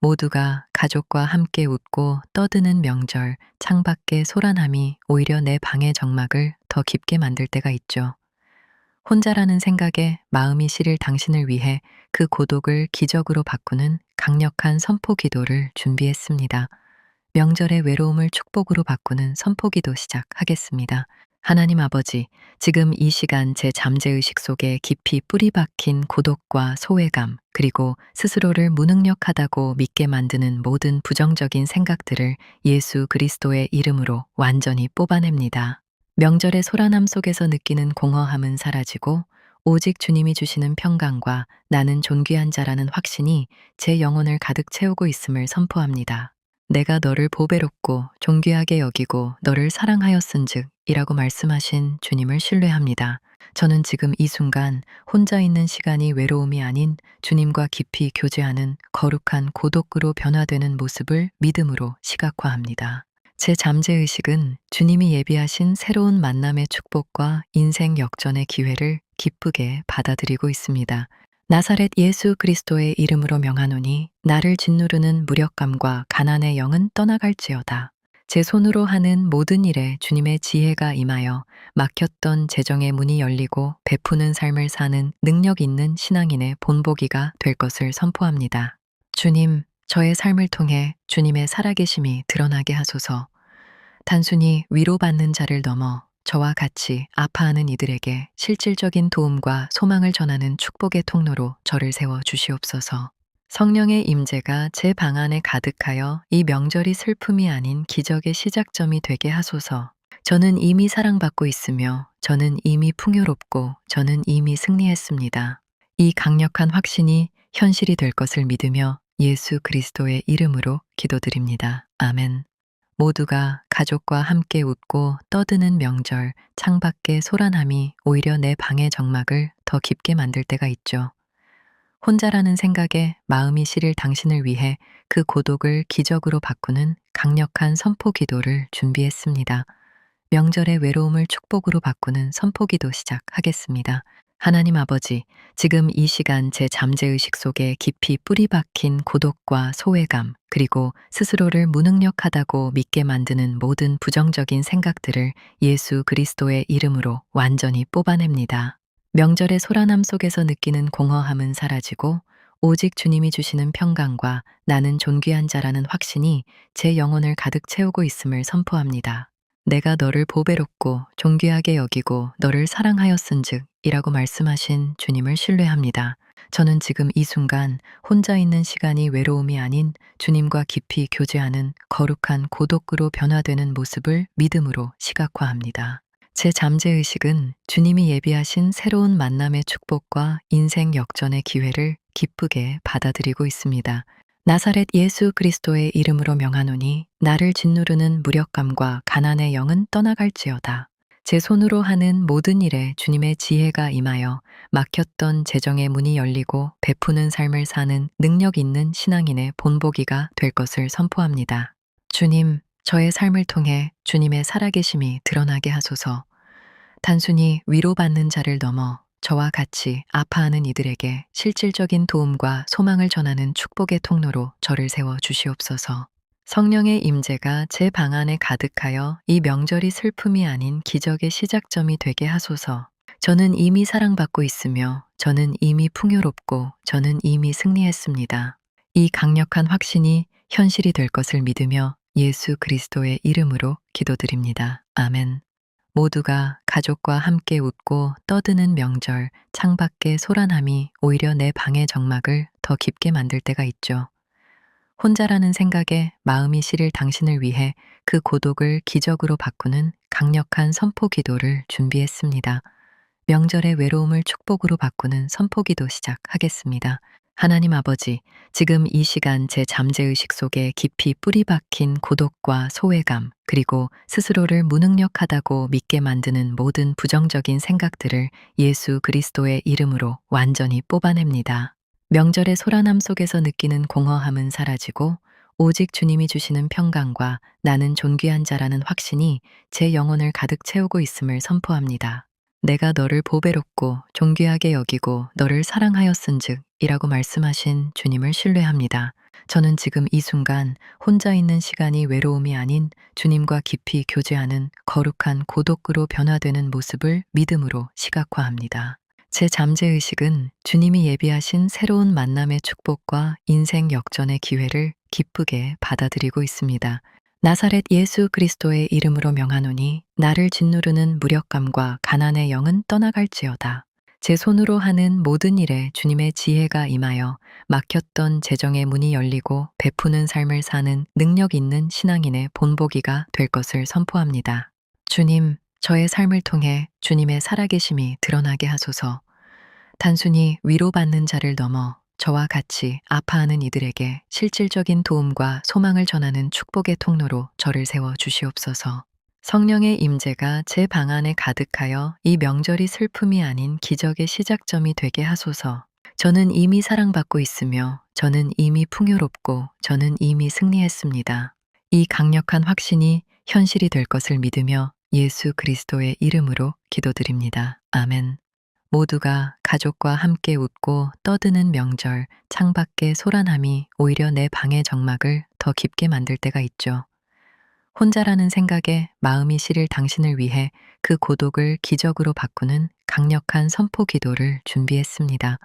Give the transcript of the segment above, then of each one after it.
모두가 가족과 함께 웃고 떠드는 명절, 창밖의 소란함이 오히려 내 방의 정막을 더 깊게 만들 때가 있죠. 혼자라는 생각에 마음이 시릴 당신을 위해 그 고독을 기적으로 바꾸는 강력한 선포 기도를 준비했습니다. 명절의 외로움을 축복으로 바꾸는 선포 기도 시작하겠습니다. 하나님 아버지, 지금 이 시간 제 잠재의식 속에 깊이 뿌리 박힌 고독과 소외감, 그리고 스스로를 무능력하다고 믿게 만드는 모든 부정적인 생각들을 예수 그리스도의 이름으로 완전히 뽑아냅니다. 명절의 소란함 속에서 느끼는 공허함은 사라지고 오직 주님이 주시는 평강과 나는 존귀한 자라는 확신이 제 영혼을 가득 채우고 있음을 선포합니다. 내가 너를 보배롭고 존귀하게 여기고 너를 사랑하였은즉 이라고 말씀하신 주님을 신뢰합니다. 저는 지금 이 순간 혼자 있는 시간이 외로움이 아닌 주님과 깊이 교제하는 거룩한 고독으로 변화되는 모습을 믿음으로 시각화합니다. 제 잠재의식은 주님이 예비하신 새로운 만남의 축복과 인생 역전의 기회를 기쁘게 받아들이고 있습니다. 나사렛 예수 그리스도의 이름으로 명하노니 나를 짓누르는 무력감과 가난의 영은 떠나갈지어다. 제 손으로 하는 모든 일에 주님의 지혜가 임하여 막혔던 재정의 문이 열리고 베푸는 삶을 사는 능력 있는 신앙인의 본보기가 될 것을 선포합니다. 주님, 저의 삶을 통해 주님의 살아계심이 드러나게 하소서. 단순히 위로받는 자를 넘어 저와 같이 아파하는 이들에게 실질적인 도움과 소망을 전하는 축복의 통로로 저를 세워 주시옵소서. 성령의 임재가 제 방 안에 가득하여 이 명절이 슬픔이 아닌 기적의 시작점이 되게 하소서. 저는 이미 사랑받고 있으며 저는 이미 풍요롭고 저는 이미 승리했습니다. 이 강력한 확신이 현실이 될 것을 믿으며 예수 그리스도의 이름으로 기도드립니다. 아멘. 모두가 가족과 함께 웃고 떠드는 명절, 창밖의 소란함이 오히려 내 방의 정막을 더 깊게 만들 때가 있죠. 혼자라는 생각에 마음이 시릴 당신을 위해 그 고독을 기적으로 바꾸는 강력한 선포 기도를 준비했습니다. 명절의 외로움을 축복으로 바꾸는 선포 기도 시작하겠습니다. 하나님 아버지, 지금 이 시간 제 잠재의식 속에 깊이 뿌리 박힌 고독과 소외감, 그리고 스스로를 무능력하다고 믿게 만드는 모든 부정적인 생각들을 예수 그리스도의 이름으로 완전히 뽑아냅니다. 명절의 소란함 속에서 느끼는 공허함은 사라지고 오직 주님이 주시는 평강과 나는 존귀한 자라는 확신이 제 영혼을 가득 채우고 있음을 선포합니다. 내가 너를 보배롭고 존귀하게 여기고 너를 사랑하였은즉 이라고 말씀하신 주님을 신뢰합니다. 저는 지금 이 순간 혼자 있는 시간이 외로움이 아닌 주님과 깊이 교제하는 거룩한 고독으로 변화되는 모습을 믿음으로 시각화합니다. 제 잠재의식은 주님이 예비하신 새로운 만남의 축복과 인생 역전의 기회를 기쁘게 받아들이고 있습니다. 나사렛 예수 그리스도의 이름으로 명하노니 나를 짓누르는 무력감과 가난의 영은 떠나갈지어다. 제 손으로 하는 모든 일에 주님의 지혜가 임하여 막혔던 재정의 문이 열리고 베푸는 삶을 사는 능력 있는 신앙인의 본보기가 될 것을 선포합니다. 주님, 저의 삶을 통해 주님의 살아계심이 드러나게 하소서. 단순히 위로받는 자를 넘어 저와 같이 아파하는 이들에게 실질적인 도움과 소망을 전하는 축복의 통로로 저를 세워 주시옵소서. 성령의 임재가 제 방 안에 가득하여 이 명절이 슬픔이 아닌 기적의 시작점이 되게 하소서. 저는 이미 사랑받고 있으며 저는 이미 풍요롭고 저는 이미 승리했습니다. 이 강력한 확신이 현실이 될 것을 믿으며 예수 그리스도의 이름으로 기도드립니다. 아멘. 모두가 가족과 함께 웃고 떠드는 명절, 창밖의 소란함이 오히려 내 방의 정막을 더 깊게 만들 때가 있죠. 혼자라는 생각에 마음이 시릴 당신을 위해 그 고독을 기적으로 바꾸는 강력한 선포 기도를 준비했습니다. 명절의 외로움을 축복으로 바꾸는 선포 기도 시작하겠습니다. 하나님 아버지, 지금 이 시간 제 잠재의식 속에 깊이 뿌리 박힌 고독과 소외감, 그리고 스스로를 무능력하다고 믿게 만드는 모든 부정적인 생각들을 예수 그리스도의 이름으로 완전히 뽑아냅니다. 명절의 소란함 속에서 느끼는 공허함은 사라지고 오직 주님이 주시는 평강과 나는 존귀한 자라는 확신이 제 영혼을 가득 채우고 있음을 선포합니다. 내가 너를 보배롭고 존귀하게 여기고 너를 사랑하였은즉 이라고 말씀하신 주님을 신뢰합니다. 저는 지금 이 순간 혼자 있는 시간이 외로움이 아닌 주님과 깊이 교제하는 거룩한 고독으로 변화되는 모습을 믿음으로 시각화합니다. 제 잠재의식은 주님이 예비하신 새로운 만남의 축복과 인생 역전의 기회를 기쁘게 받아들이고 있습니다. 나사렛 예수 그리스도의 이름으로 명하노니 나를 짓누르는 무력감과 가난의 영은 떠나갈지어다. 제 손으로 하는 모든 일에 주님의 지혜가 임하여 막혔던 재정의 문이 열리고 베푸는 삶을 사는 능력 있는 신앙인의 본보기가 될 것을 선포합니다. 주님, 저의 삶을 통해 주님의 살아계심이 드러나게 하소서. 단순히 위로받는 자를 넘어 저와 같이 아파하는 이들에게 실질적인 도움과 소망을 전하는 축복의 통로로 저를 세워 주시옵소서. 성령의 임재가 제 방 안에 가득하여 이 명절이 슬픔이 아닌 기적의 시작점이 되게 하소서. 저는 이미 사랑받고 있으며 저는 이미 풍요롭고 저는 이미 승리했습니다. 이 강력한 확신이 현실이 될 것을 믿으며 예수 그리스도의 이름으로 기도드립니다. 아멘. 모두가 가족과 함께 웃고 떠드는 명절, 창밖의 소란함이 오히려 내 방의 정막을 더 깊게 만들 때가 있죠. 혼자라는 생각에 마음이 시릴 당신을 위해 그 고독을 기적으로 바꾸는 강력한 선포 기도를 준비했습니다.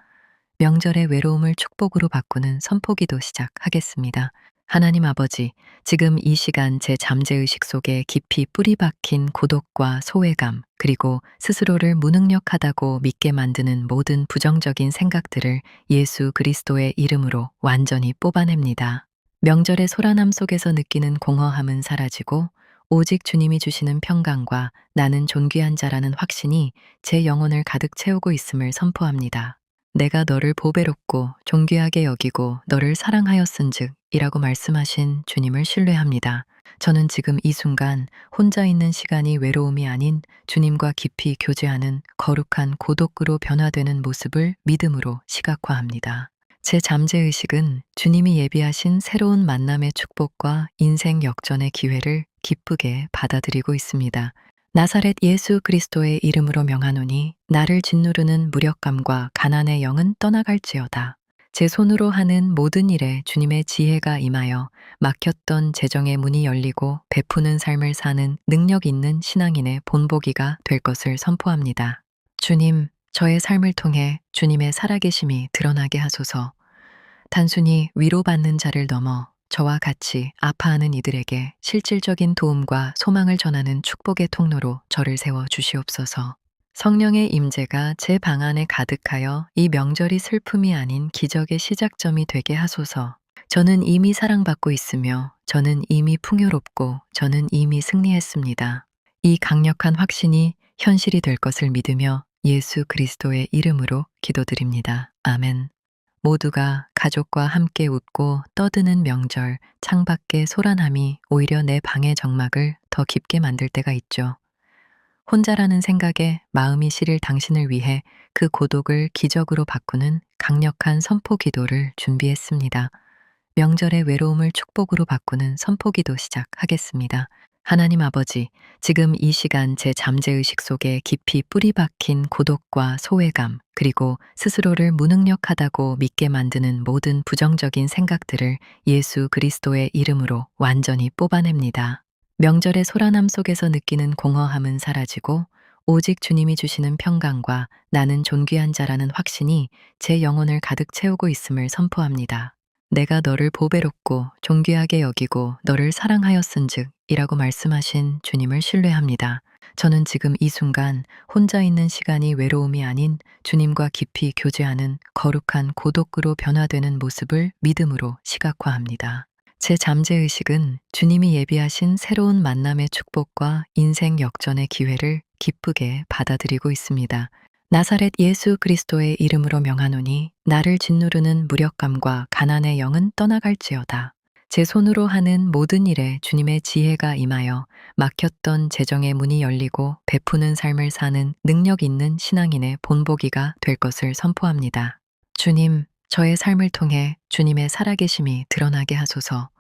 명절의 외로움을 축복으로 바꾸는 선포 기도 시작하겠습니다. 하나님 아버지, 지금 이 시간 제 잠재의식 속에 깊이 뿌리 박힌 고독과 소외감, 그리고 스스로를 무능력하다고 믿게 만드는 모든 부정적인 생각들을 예수 그리스도의 이름으로 완전히 뽑아냅니다. 명절의 소란함 속에서 느끼는 공허함은 사라지고 오직 주님이 주시는 평강과 나는 존귀한 자라는 확신이 제 영혼을 가득 채우고 있음을 선포합니다. 내가 너를 보배롭고 존귀하게 여기고 너를 사랑하였은즉 이라고 말씀하신 주님을 신뢰합니다. 저는 지금 이 순간 혼자 있는 시간이 외로움이 아닌 주님과 깊이 교제하는 거룩한 고독으로 변화되는 모습을 믿음으로 시각화합니다. 제 잠재의식은 주님이 예비하신 새로운 만남의 축복과 인생 역전의 기회를 기쁘게 받아들이고 있습니다. 나사렛 예수 그리스도의 이름으로 명하노니 나를 짓누르는 무력감과 가난의 영은 떠나갈지어다. 제 손으로 하는 모든 일에 주님의 지혜가 임하여 막혔던 재정의 문이 열리고 베푸는 삶을 사는 능력 있는 신앙인의 본보기가 될 것을 선포합니다. 주님, 저의 삶을 통해 주님의 살아계심이 드러나게 하소서. 단순히 위로받는 자를 넘어 저와 같이 아파하는 이들에게 실질적인 도움과 소망을 전하는 축복의 통로로 저를 세워 주시옵소서. 성령의 임재가 제 방 안에 가득하여 이 명절이 슬픔이 아닌 기적의 시작점이 되게 하소서. 저는 이미 사랑받고 있으며 저는 이미 풍요롭고 저는 이미 승리했습니다. 이 강력한 확신이 현실이 될 것을 믿으며 예수 그리스도의 이름으로 기도드립니다. 아멘. 모두가 가족과 함께 웃고 떠드는 명절, 창밖의 소란함이 오히려 내 방의 정막을 더 깊게 만들 때가 있죠. 혼자라는 생각에 마음이 시릴 당신을 위해 그 고독을 기적으로 바꾸는 강력한 선포 기도를 준비했습니다. 명절의 외로움을 축복으로 바꾸는 선포 기도 시작하겠습니다. 하나님 아버지, 지금 이 시간 제 잠재의식 속에 깊이 뿌리 박힌 고독과 소외감, 그리고 스스로를 무능력하다고 믿게 만드는 모든 부정적인 생각들을 예수 그리스도의 이름으로 완전히 뽑아냅니다. 명절의 소란함 속에서 느끼는 공허함은 사라지고 오직 주님이 주시는 평강과 나는 존귀한 자라는 확신이 제 영혼을 가득 채우고 있음을 선포합니다. 내가 너를 보배롭고 존귀하게 여기고 너를 사랑하였은즉 이라고 말씀하신 주님을 신뢰합니다. 저는 지금 이 순간 혼자 있는 시간이 외로움이 아닌 주님과 깊이 교제하는 거룩한 고독으로 변화되는 모습을 믿음으로 시각화합니다. 제 잠재의식은 주님이 예비하신 새로운 만남의 축복과 인생 역전의 기회를 기쁘게 받아들이고 있습니다. 나사렛 예수 그리스도의 이름으로 명하노니 나를 짓누르는 무력감과 가난의 영은 떠나갈지어다. 제 손으로 하는 모든 일에 주님의 지혜가 임하여 막혔던 재정의 문이 열리고 베푸는 삶을 사는 능력 있는 신앙인의 본보기가 될 것을 선포합니다. 주님, 저의 삶을 통해 주님의 살아계심이 드러나게 하소서.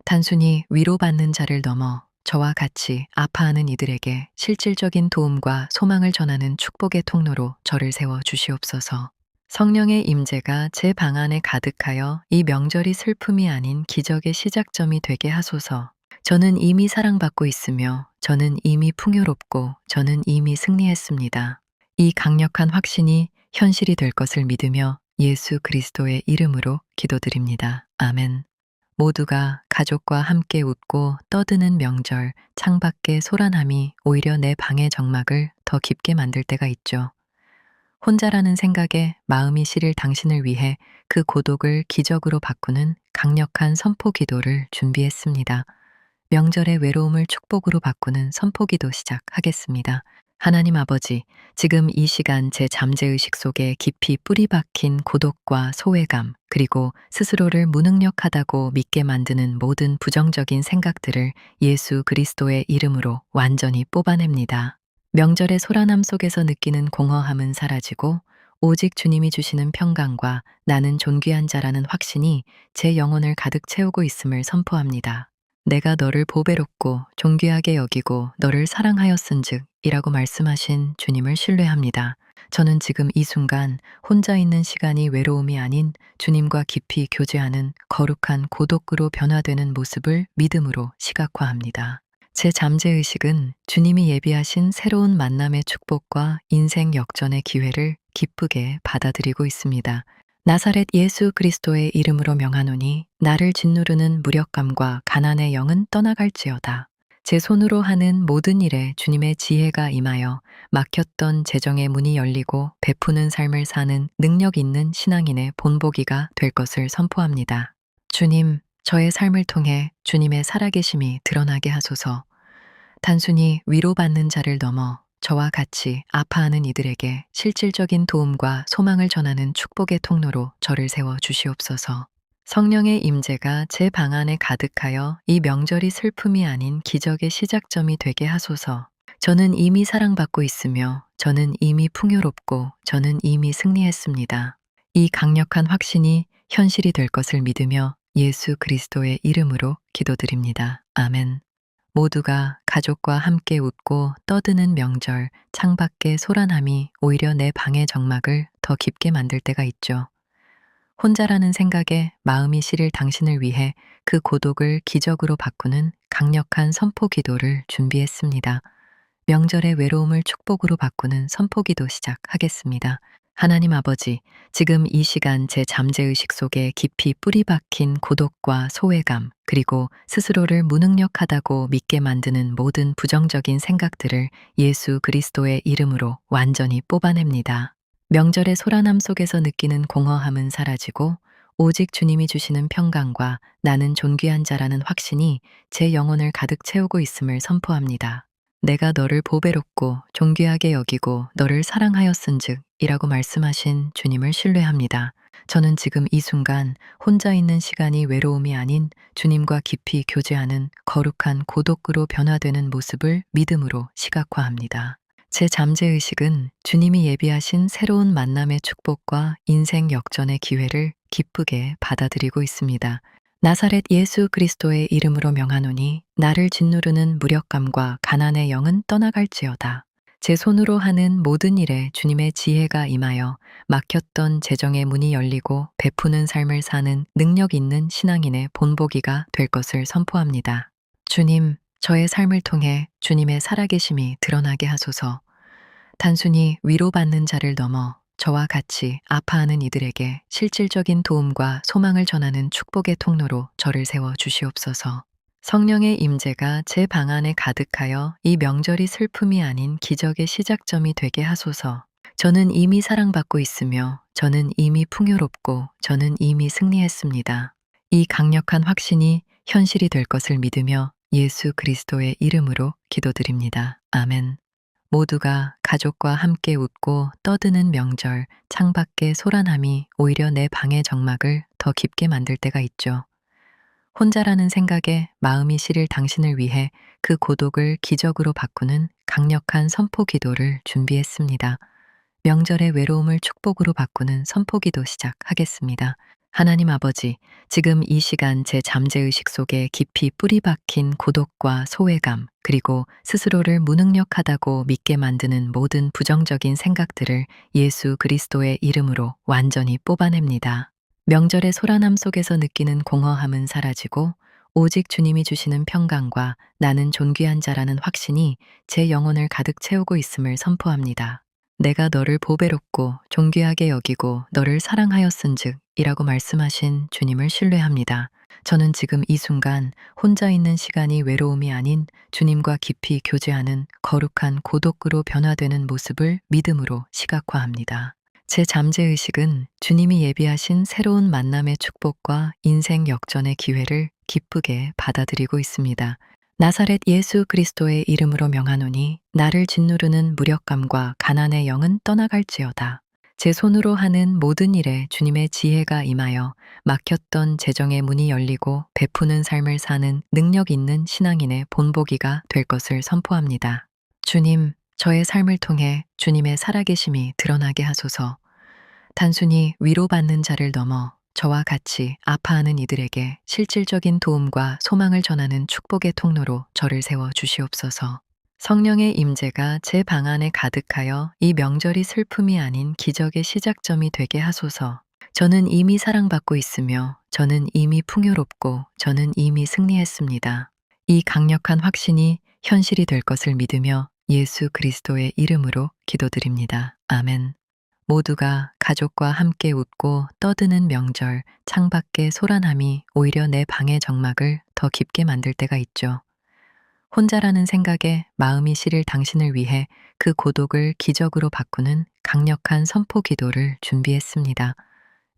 단순히 위로받는 자를 넘어 저와 같이 아파하는 이들에게 실질적인 도움과 소망을 전하는 축복의 통로로 저를 세워 주시옵소서. 성령의 임재가 제 방 안에 가득하여 이 명절이 슬픔이 아닌 기적의 시작점이 되게 하소서. 저는 이미 사랑받고 있으며 저는 이미 풍요롭고 저는 이미 승리했습니다. 이 강력한 확신이 현실이 될 것을 믿으며 예수 그리스도의 이름으로 기도드립니다. 아멘. 모두가 가족과 함께 웃고 떠드는 명절, 창밖의 소란함이 오히려 내 방의 정막을 더 깊게 만들 때가 있죠. 혼자라는 생각에 마음이 시릴 당신을 위해 그 고독을 기적으로 바꾸는 강력한 선포 기도를 준비했습니다. 명절의 외로움을 축복으로 바꾸는 선포 기도 시작하겠습니다. 하나님 아버지, 지금 이 시간 제 잠재의식 속에 깊이 뿌리 박힌 고독과 소외감, 그리고 스스로를 무능력하다고 믿게 만드는 모든 부정적인 생각들을 예수 그리스도의 이름으로 완전히 뽑아냅니다. 명절의 소란함 속에서 느끼는 공허함은 사라지고 오직 주님이 주시는 평강과 나는 존귀한 자라는 확신이 제 영혼을 가득 채우고 있음을 선포합니다. 내가 너를 보배롭고 존귀하게 여기고 너를 사랑하였은즉 이라고 말씀하신 주님을 신뢰합니다. 저는 지금 이 순간 혼자 있는 시간이 외로움이 아닌 주님과 깊이 교제하는 거룩한 고독으로 변화되는 모습을 믿음으로 시각화합니다. 제 잠재의식은 주님이 예비하신 새로운 만남의 축복과 인생 역전의 기회를 기쁘게 받아들이고 있습니다. 나사렛 예수 그리스도의 이름으로 명하노니 나를 짓누르는 무력감과 가난의 영은 떠나갈지어다. 제 손으로 하는 모든 일에 주님의 지혜가 임하여 막혔던 재정의 문이 열리고 베푸는 삶을 사는 능력 있는 신앙인의 본보기가 될 것을 선포합니다. 주님, 저의 삶을 통해 주님의 살아계심이 드러나게 하소서. 단순히 위로받는 자를 넘어 저와 같이 아파하는 이들에게 실질적인 도움과 소망을 전하는 축복의 통로로 저를 세워 주시옵소서. 성령의 임재가 제 방 안에 가득하여 이 명절이 슬픔이 아닌 기적의 시작점이 되게 하소서. 저는 이미 사랑받고 있으며 저는 이미 풍요롭고 저는 이미 승리했습니다. 이 강력한 확신이 현실이 될 것을 믿으며 예수 그리스도의 이름으로 기도드립니다. 아멘. 모두가 가족과 함께 웃고 떠드는 명절, 창밖의 소란함이 오히려 내 방의 정막을 더 깊게 만들 때가 있죠. 혼자라는 생각에 마음이 시릴 당신을 위해 그 고독을 기적으로 바꾸는 강력한 선포 기도를 준비했습니다. 명절의 외로움을 축복으로 바꾸는 선포 기도 시작하겠습니다. 하나님 아버지, 지금 이 시간 제 잠재의식 속에 깊이 뿌리 박힌 고독과 소외감, 그리고 스스로를 무능력하다고 믿게 만드는 모든 부정적인 생각들을 예수 그리스도의 이름으로 완전히 뽑아냅니다. 명절의 소란함 속에서 느끼는 공허함은 사라지고 오직 주님이 주시는 평강과 나는 존귀한 자라는 확신이 제 영혼을 가득 채우고 있음을 선포합니다. 내가 너를 보배롭고 존귀하게 여기고 너를 사랑하였은즉 이라고 말씀하신 주님을 신뢰합니다. 저는 지금 이 순간 혼자 있는 시간이 외로움이 아닌 주님과 깊이 교제하는 거룩한 고독으로 변화되는 모습을 믿음으로 시각화합니다. 제 잠재의식은 주님이 예비하신 새로운 만남의 축복과 인생 역전의 기회를 기쁘게 받아들이고 있습니다. 나사렛 예수 그리스도의 이름으로 명하노니 나를 짓누르는 무력감과 가난의 영은 떠나갈지어다. 제 손으로 하는 모든 일에 주님의 지혜가 임하여 막혔던 재정의 문이 열리고 베푸는 삶을 사는 능력 있는 신앙인의 본보기가 될 것을 선포합니다. 주님, 저의 삶을 통해 주님의 살아계심이 드러나게 하소서. 단순히 위로받는 자를 넘어 저와 같이 아파하는 이들에게 실질적인 도움과 소망을 전하는 축복의 통로로 저를 세워 주시옵소서. 성령의 임재가 제 방 안에 가득하여 이 명절이 슬픔이 아닌 기적의 시작점이 되게 하소서. 저는 이미 사랑받고 있으며 저는 이미 풍요롭고 저는 이미 승리했습니다. 이 강력한 확신이 현실이 될 것을 믿으며 예수 그리스도의 이름으로 기도드립니다. 아멘. 모두가 가족과 함께 웃고 떠드는 명절, 창밖의 소란함이 오히려 내 방의 정막을 더 깊게 만들 때가 있죠. 혼자라는 생각에 마음이 시릴 당신을 위해 그 고독을 기적으로 바꾸는 강력한 선포 기도를 준비했습니다. 명절의 외로움을 축복으로 바꾸는 선포 기도 시작하겠습니다. 하나님 아버지, 지금 이 시간 제 잠재의식 속에 깊이 뿌리 박힌 고독과 소외감, 그리고 스스로를 무능력하다고 믿게 만드는 모든 부정적인 생각들을 예수 그리스도의 이름으로 완전히 뽑아냅니다. 명절의 소란함 속에서 느끼는 공허함은 사라지고 오직 주님이 주시는 평강과 나는 존귀한 자라는 확신이 제 영혼을 가득 채우고 있음을 선포합니다. 내가 너를 보배롭고 존귀하게 여기고 너를 사랑하였은즉 이라고 말씀하신 주님을 신뢰합니다. 저는 지금 이 순간 혼자 있는 시간이 외로움이 아닌 주님과 깊이 교제하는 거룩한 고독으로 변화되는 모습을 믿음으로 시각화합니다. 제 잠재의식은 주님이 예비하신 새로운 만남의 축복과 인생 역전의 기회를 기쁘게 받아들이고 있습니다. 나사렛 예수 그리스도의 이름으로 명하노니 나를 짓누르는 무력감과 가난의 영은 떠나갈지어다. 제 손으로 하는 모든 일에 주님의 지혜가 임하여 막혔던 재정의 문이 열리고 베푸는 삶을 사는 능력 있는 신앙인의 본보기가 될 것을 선포합니다. 주님, 저의 삶을 통해 주님의 살아계심이 드러나게 하소서. 단순히 위로받는 자를 넘어 저와 같이 아파하는 이들에게 실질적인 도움과 소망을 전하는 축복의 통로로 저를 세워 주시옵소서. 성령의 임재가 제 방 안에 가득하여 이 명절이 슬픔이 아닌 기적의 시작점이 되게 하소서. 저는 이미 사랑받고 있으며 저는 이미 풍요롭고 저는 이미 승리했습니다. 이 강력한 확신이 현실이 될 것을 믿으며 예수 그리스도의 이름으로 기도드립니다. 아멘. 모두가 가족과 함께 웃고 떠드는 명절, 창밖의 소란함이 오히려 내 방의 정막을 더 깊게 만들 때가 있죠. 혼자라는 생각에 마음이 시릴 당신을 위해 그 고독을 기적으로 바꾸는 강력한 선포 기도를 준비했습니다.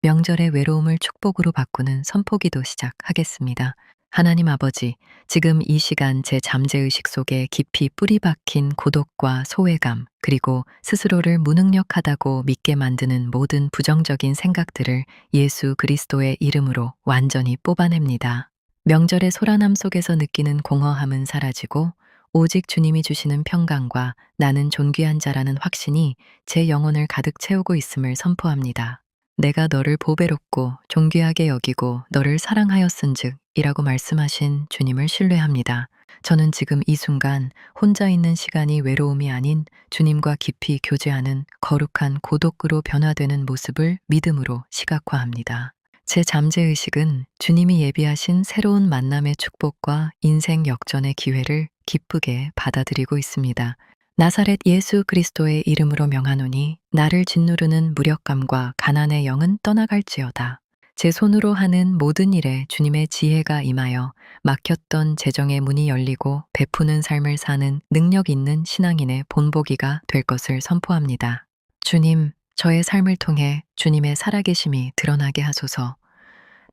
명절의 외로움을 축복으로 바꾸는 선포 기도 시작하겠습니다. 하나님 아버지, 지금 이 시간 제 잠재의식 속에 깊이 뿌리 박힌 고독과 소외감, 그리고 스스로를 무능력하다고 믿게 만드는 모든 부정적인 생각들을 예수 그리스도의 이름으로 완전히 뽑아냅니다. 명절의 소란함 속에서 느끼는 공허함은 사라지고 오직 주님이 주시는 평강과 나는 존귀한 자라는 확신이 제 영혼을 가득 채우고 있음을 선포합니다. 내가 너를 보배롭고 존귀하게 여기고 너를 사랑하였은즉 이라고 말씀하신 주님을 신뢰합니다. 저는 지금 이 순간 혼자 있는 시간이 외로움이 아닌 주님과 깊이 교제하는 거룩한 고독으로 변화되는 모습을 믿음으로 시각화합니다. 제 잠재의식은 주님이 예비하신 새로운 만남의 축복과 인생 역전의 기회를 기쁘게 받아들이고 있습니다. 나사렛 예수 그리스도의 이름으로 명하노니 나를 짓누르는 무력감과 가난의 영은 떠나갈지어다. 제 손으로 하는 모든 일에 주님의 지혜가 임하여 막혔던 재정의 문이 열리고 베푸는 삶을 사는 능력 있는 신앙인의 본보기가 될 것을 선포합니다. 주님, 저의 삶을 통해 주님의 살아계심이 드러나게 하소서.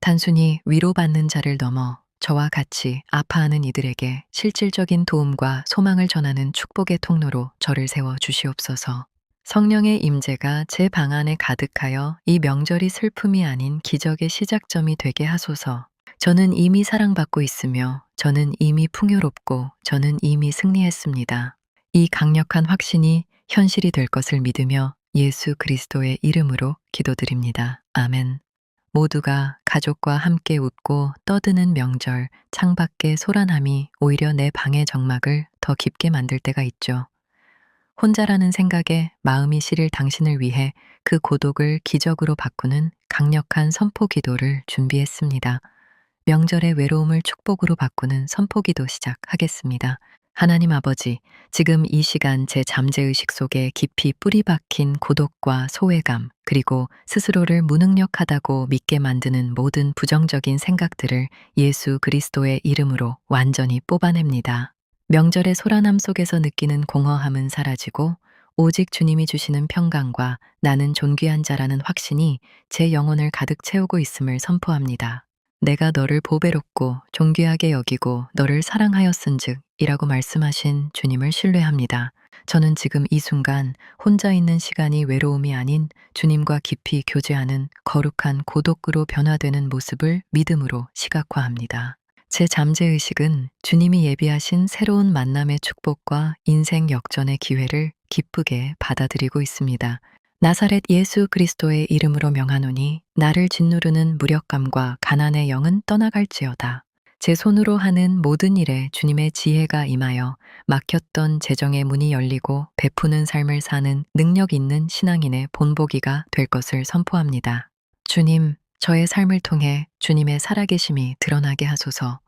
단순히 위로받는 자를 넘어 저와 같이 아파하는 이들에게 실질적인 도움과 소망을 전하는 축복의 통로로 저를 세워 주시옵소서. 성령의 임재가 제 방 안에 가득하여 이 명절이 슬픔이 아닌 기적의 시작점이 되게 하소서. 저는 이미 사랑받고 있으며 저는 이미 풍요롭고 저는 이미 승리했습니다. 이 강력한 확신이 현실이 될 것을 믿으며 예수 그리스도의 이름으로 기도드립니다. 아멘. 모두가 가족과 함께 웃고 떠드는 명절, 창밖의 소란함이 오히려 내 방의 정막을 더 깊게 만들 때가 있죠. 혼자라는 생각에 마음이 시릴 당신을 위해 그 고독을 기적으로 바꾸는 강력한 선포 기도를 준비했습니다. 명절의 외로움을 축복으로 바꾸는 선포 기도 시작하겠습니다. 하나님 아버지, 지금 이 시간 제 잠재의식 속에 깊이 뿌리 박힌 고독과 소외감, 그리고 스스로를 무능력하다고 믿게 만드는 모든 부정적인 생각들을 예수 그리스도의 이름으로 완전히 뽑아냅니다. 명절의 소란함 속에서 느끼는 공허함은 사라지고 오직 주님이 주시는 평강과 나는 존귀한 자라는 확신이 제 영혼을 가득 채우고 있음을 선포합니다. 내가 너를 보배롭고 존귀하게 여기고 너를 사랑하였은즉 이라고 말씀하신 주님을 신뢰합니다. 저는 지금 이 순간 혼자 있는 시간이 외로움이 아닌 주님과 깊이 교제하는 거룩한 고독으로 변화되는 모습을 믿음으로 시각화합니다. 제 잠재의식은 주님이 예비하신 새로운 만남의 축복과 인생 역전의 기회를 기쁘게 받아들이고 있습니다. 나사렛 예수 그리스도의 이름으로 명하노니 나를 짓누르는 무력감과 가난의 영은 떠나갈지어다. 제 손으로 하는 모든 일에 주님의 지혜가 임하여 막혔던 재정의 문이 열리고 베푸는 삶을 사는 능력 있는 신앙인의 본보기가 될 것을 선포합니다. 주님, 저의 삶을 통해 주님의 살아계심이 드러나게 하소서.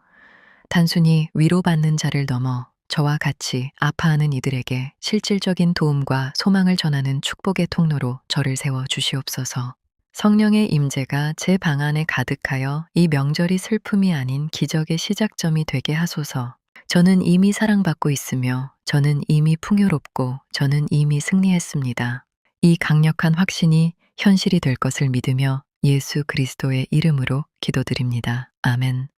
단순히 위로받는 자를 넘어 저와 같이 아파하는 이들에게 실질적인 도움과 소망을 전하는 축복의 통로로 저를 세워 주시옵소서. 성령의 임재가 제 방 안에 가득하여 이 명절이 슬픔이 아닌 기적의 시작점이 되게 하소서. 저는 이미 사랑받고 있으며 저는 이미 풍요롭고 저는 이미 승리했습니다. 이 강력한 확신이 현실이 될 것을 믿으며 예수 그리스도의 이름으로 기도드립니다. 아멘.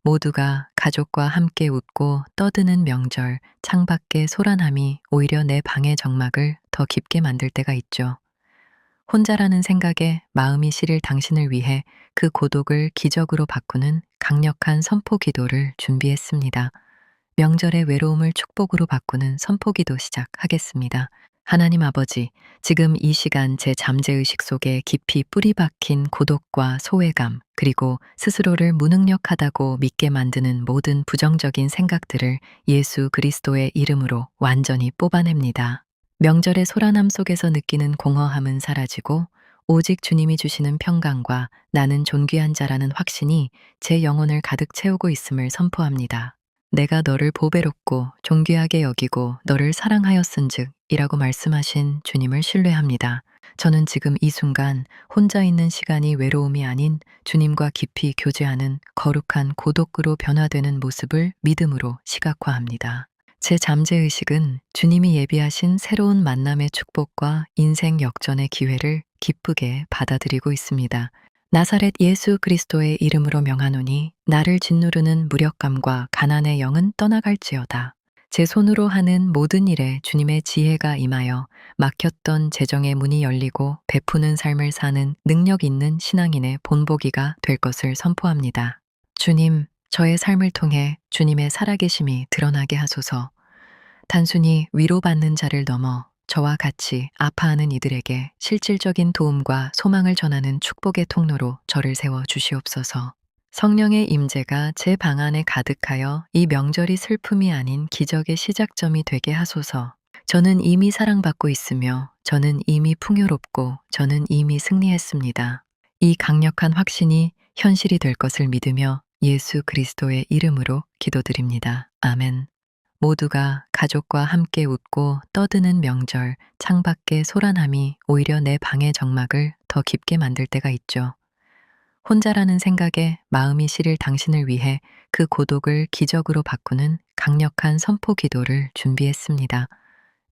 모두가 가족과 함께 웃고 떠드는 명절, 창밖의 소란함이 오히려 내 방의 정막을 더 깊게 만들 때가 있죠. 혼자라는 생각에 마음이 시릴 당신을 위해 그 고독을 기적으로 바꾸는 강력한 선포 기도를 준비했습니다. 명절의 외로움을 축복으로 바꾸는 선포 기도 시작하겠습니다. 하나님 아버지, 지금 이 시간 제 잠재의식 속에 깊이 뿌리 박힌 고독과 소외감, 그리고 스스로를 무능력하다고 믿게 만드는 모든 부정적인 생각들을 예수 그리스도의 이름으로 완전히 뽑아냅니다. 명절의 소란함 속에서 느끼는 공허함은 사라지고 오직 주님이 주시는 평강과 나는 존귀한 자라는 확신이 제 영혼을 가득 채우고 있음을 선포합니다. 내가 너를 보배롭고 존귀하게 여기고 너를 사랑하였은즉 이라고 말씀하신 주님을 신뢰합니다. 저는 지금 이 순간 혼자 있는 시간이 외로움이 아닌 주님과 깊이 교제하는 거룩한 고독으로 변화되는 모습을 믿음으로 시각화합니다. 제 잠재의식은 주님이 예비하신 새로운 만남의 축복과 인생 역전의 기회를 기쁘게 받아들이고 있습니다. 나사렛 예수 그리스도의 이름으로 명하노니 나를 짓누르는 무력감과 가난의 영은 떠나갈지어다. 제 손으로 하는 모든 일에 주님의 지혜가 임하여 막혔던 재정의 문이 열리고 베푸는 삶을 사는 능력 있는 신앙인의 본보기가 될 것을 선포합니다. 주님, 저의 삶을 통해 주님의 살아계심이 드러나게 하소서. 단순히 위로받는 자를 넘어 저와 같이 아파하는 이들에게 실질적인 도움과 소망을 전하는 축복의 통로로 저를 세워 주시옵소서. 성령의 임재가 제 방 안에 가득하여 이 명절이 슬픔이 아닌 기적의 시작점이 되게 하소서. 저는 이미 사랑받고 있으며 저는 이미 풍요롭고 저는 이미 승리했습니다. 이 강력한 확신이 현실이 될 것을 믿으며 예수 그리스도의 이름으로 기도드립니다. 아멘. 모두가 가족과 함께 웃고 떠드는 명절, 창밖의 소란함이 오히려 내 방의 정막을 더 깊게 만들 때가 있죠. 혼자라는 생각에 마음이 시릴 당신을 위해 그 고독을 기적으로 바꾸는 강력한 선포 기도를 준비했습니다.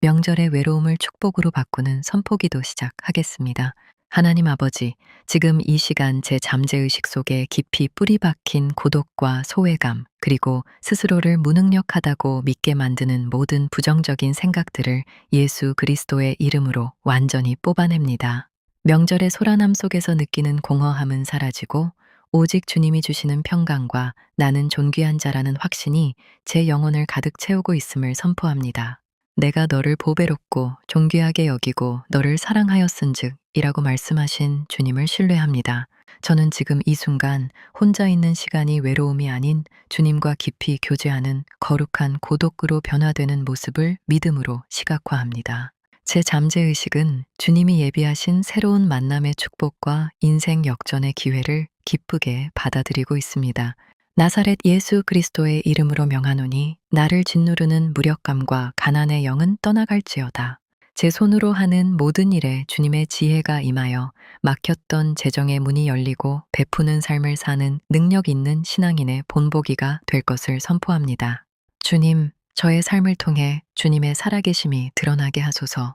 명절의 외로움을 축복으로 바꾸는 선포 기도 시작하겠습니다. 하나님 아버지, 지금 이 시간 제 잠재의식 속에 깊이 뿌리 박힌 고독과 소외감, 그리고 스스로를 무능력하다고 믿게 만드는 모든 부정적인 생각들을 예수 그리스도의 이름으로 완전히 뽑아냅니다. 명절의 소란함 속에서 느끼는 공허함은 사라지고 오직 주님이 주시는 평강과 나는 존귀한 자라는 확신이 제 영혼을 가득 채우고 있음을 선포합니다. 내가 너를 보배롭고 존귀하게 여기고 너를 사랑하였은즉 이라고 말씀하신 주님을 신뢰합니다. 저는 지금 이 순간 혼자 있는 시간이 외로움이 아닌 주님과 깊이 교제하는 거룩한 고독으로 변화되는 모습을 믿음으로 시각화합니다. 제 잠재의식은 주님이 예비하신 새로운 만남의 축복과 인생 역전의 기회를 기쁘게 받아들이고 있습니다. 나사렛 예수 그리스도의 이름으로 명하노니 나를 짓누르는 무력감과 가난의 영은 떠나갈지어다. 제 손으로 하는 모든 일에 주님의 지혜가 임하여 막혔던 재정의 문이 열리고 베푸는 삶을 사는 능력 있는 신앙인의 본보기가 될 것을 선포합니다. 주님, 저의 삶을 통해 주님의 살아계심이 드러나게 하소서.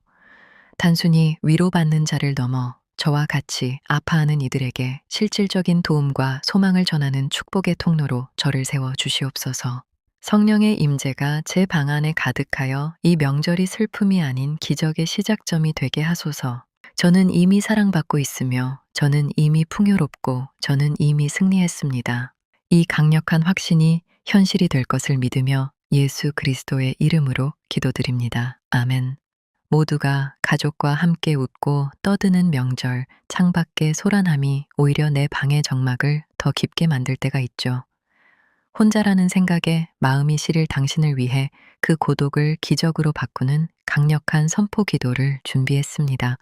단순히 위로받는 자를 넘어 저와 같이 아파하는 이들에게 실질적인 도움과 소망을 전하는 축복의 통로로 저를 세워 주시옵소서. 성령의 임재가 제 방 안에 가득하여 이 명절이 슬픔이 아닌 기적의 시작점이 되게 하소서. 저는 이미 사랑받고 있으며 저는 이미 풍요롭고 저는 이미 승리했습니다. 이 강력한 확신이 현실이 될 것을 믿으며 예수 그리스도의 이름으로 기도드립니다. 아멘. 모두가 가족과 함께 웃고 떠드는 명절, 창밖의 소란함이 오히려 내 방의 정막을 더 깊게 만들 때가 있죠. 혼자라는 생각에 마음이 시릴 당신을 위해 그 고독을 기적으로 바꾸는 강력한 선포 기도를 준비했습니다.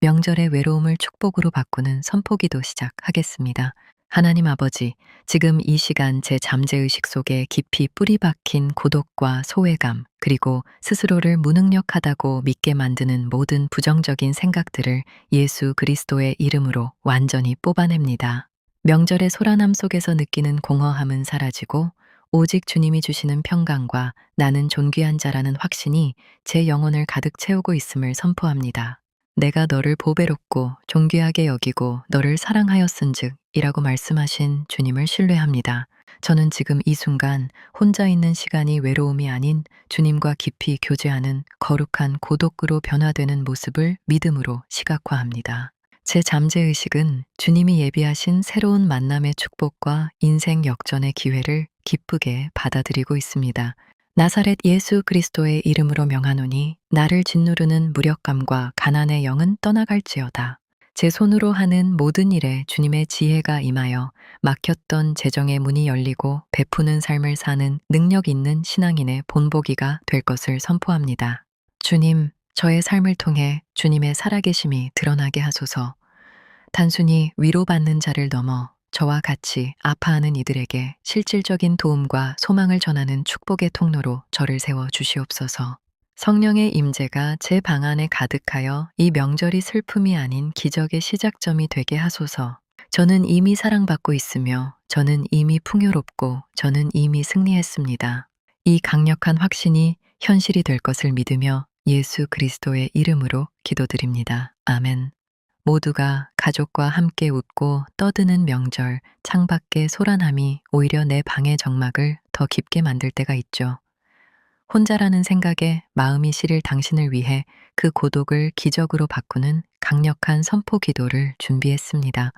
명절의 외로움을 축복으로 바꾸는 선포 기도 시작하겠습니다. 하나님 아버지, 지금 이 시간 제 잠재의식 속에 깊이 뿌리 박힌 고독과 소외감, 그리고 스스로를 무능력하다고 믿게 만드는 모든 부정적인 생각들을 예수 그리스도의 이름으로 완전히 뽑아냅니다. 명절의 소란함 속에서 느끼는 공허함은 사라지고 오직 주님이 주시는 평강과 나는 존귀한 자라는 확신이 제 영혼을 가득 채우고 있음을 선포합니다. 내가 너를 보배롭고 존귀하게 여기고 너를 사랑하였은즉 이라고 말씀하신 주님을 신뢰합니다. 저는 지금 이 순간 혼자 있는 시간이 외로움이 아닌 주님과 깊이 교제하는 거룩한 고독으로 변화되는 모습을 믿음으로 시각화합니다. 제 잠재의식은 주님이 예비하신 새로운 만남의 축복과 인생 역전의 기회를 기쁘게 받아들이고 있습니다. 나사렛 예수 그리스도의 이름으로 명하노니 나를 짓누르는 무력감과 가난의 영은 떠나갈지어다. 제 손으로 하는 모든 일에 주님의 지혜가 임하여 막혔던 재정의 문이 열리고 베푸는 삶을 사는 능력 있는 신앙인의 본보기가 될 것을 선포합니다. 주님, 저의 삶을 통해 주님의 살아계심이 드러나게 하소서. 단순히 위로받는 자를 넘어 저와 같이 아파하는 이들에게 실질적인 도움과 소망을 전하는 축복의 통로로 저를 세워 주시옵소서. 성령의 임재가 제 방 안에 가득하여 이 명절이 슬픔이 아닌 기적의 시작점이 되게 하소서. 저는 이미 사랑받고 있으며 저는 이미 풍요롭고 저는 이미 승리했습니다. 이 강력한 확신이 현실이 될 것을 믿으며 예수 그리스도의 이름으로 기도드립니다. 아멘. 모두가 가족과 함께 웃고 떠드는 명절, 창밖의 소란함이 오히려 내 방의 정막을 더 깊게 만들 때가 있죠. 혼자라는 생각에 마음이 시릴 당신을 위해 그 고독을 기적으로 바꾸는 강력한 선포 기도를 준비했습니다.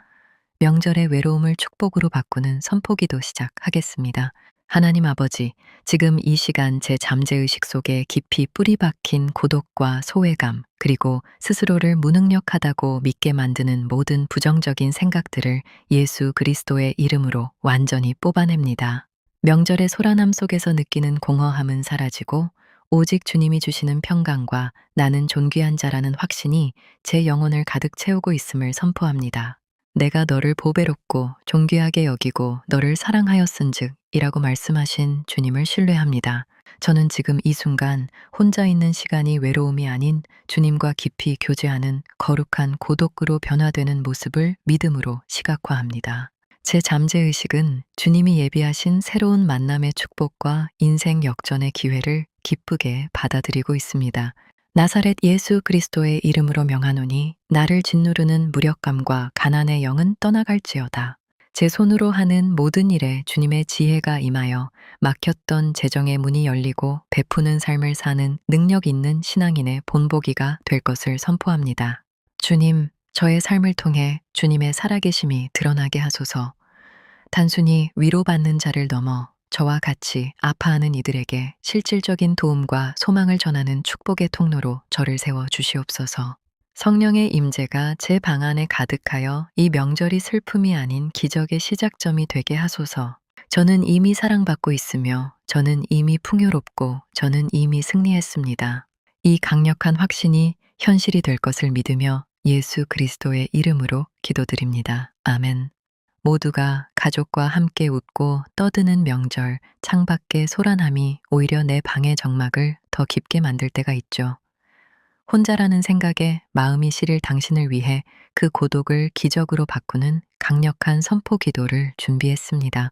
명절의 외로움을 축복으로 바꾸는 선포 기도 시작하겠습니다. 하나님 아버지, 지금 이 시간 제 잠재의식 속에 깊이 뿌리 박힌 고독과 소외감, 그리고 스스로를 무능력하다고 믿게 만드는 모든 부정적인 생각들을 예수 그리스도의 이름으로 완전히 뽑아냅니다. 명절의 소란함 속에서 느끼는 공허함은 사라지고 오직 주님이 주시는 평강과 나는 존귀한 자라는 확신이 제 영혼을 가득 채우고 있음을 선포합니다. 내가 너를 보배롭고 존귀하게 여기고 너를 사랑하였은즉 이라고 말씀하신 주님을 신뢰합니다. 저는 지금 이 순간 혼자 있는 시간이 외로움이 아닌 주님과 깊이 교제하는 거룩한 고독으로 변화되는 모습을 믿음으로 시각화합니다. 제 잠재의식은 주님이 예비하신 새로운 만남의 축복과 인생 역전의 기회를 기쁘게 받아들이고 있습니다. 나사렛 예수 그리스도의 이름으로 명하노니 나를 짓누르는 무력감과 가난의 영은 떠나갈지어다. 제 손으로 하는 모든 일에 주님의 지혜가 임하여 막혔던 재정의 문이 열리고 베푸는 삶을 사는 능력 있는 신앙인의 본보기가 될 것을 선포합니다. 주님, 저의 삶을 통해 주님의 살아계심이 드러나게 하소서. 단순히 위로받는 자를 넘어 저와 같이 아파하는 이들에게 실질적인 도움과 소망을 전하는 축복의 통로로 저를 세워 주시옵소서. 성령의 임재가 제 방 안에 가득하여 이 명절이 슬픔이 아닌 기적의 시작점이 되게 하소서. 저는 이미 사랑받고 있으며 저는 이미 풍요롭고 저는 이미 승리했습니다. 이 강력한 확신이 현실이 될 것을 믿으며 예수 그리스도의 이름으로 기도드립니다. 아멘. 모두가 가족과 함께 웃고 떠드는 명절, 창밖의 소란함이 오히려 내 방의 정막을 더 깊게 만들 때가 있죠. 혼자라는 생각에 마음이 시릴 당신을 위해 그 고독을 기적으로 바꾸는 강력한 선포 기도를 준비했습니다.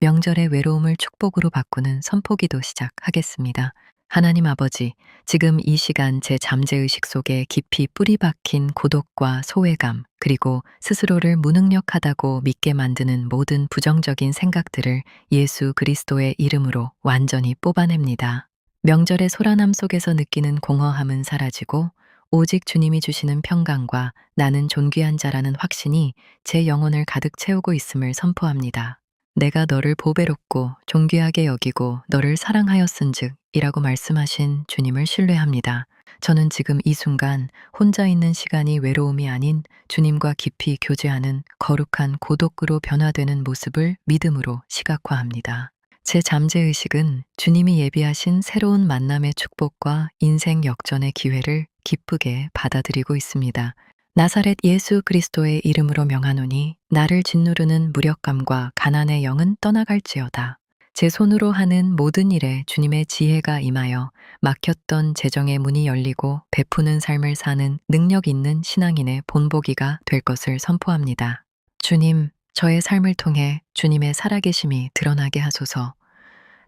명절의 외로움을 축복으로 바꾸는 선포 기도 시작하겠습니다. 하나님 아버지, 지금 이 시간 제 잠재의식 속에 깊이 뿌리 박힌 고독과 소외감, 그리고 스스로를 무능력하다고 믿게 만드는 모든 부정적인 생각들을 예수 그리스도의 이름으로 완전히 뽑아냅니다. 명절의 소란함 속에서 느끼는 공허함은 사라지고 오직 주님이 주시는 평강과 나는 존귀한 자라는 확신이 제 영혼을 가득 채우고 있음을 선포합니다. 내가 너를 보배롭고 존귀하게 여기고 너를 사랑하였은즉 이라고 말씀하신 주님을 신뢰합니다. 저는 지금 이 순간 혼자 있는 시간이 외로움이 아닌 주님과 깊이 교제하는 거룩한 고독으로 변화되는 모습을 믿음으로 시각화합니다. 제 잠재의식은 주님이 예비하신 새로운 만남의 축복과 인생 역전의 기회를 기쁘게 받아들이고 있습니다. 나사렛 예수 그리스도의 이름으로 명하노니 나를 짓누르는 무력감과 가난의 영은 떠나갈지어다. 제 손으로 하는 모든 일에 주님의 지혜가 임하여 막혔던 재정의 문이 열리고 베푸는 삶을 사는 능력 있는 신앙인의 본보기가 될 것을 선포합니다. 주님, 저의 삶을 통해 주님의 살아계심이 드러나게 하소서.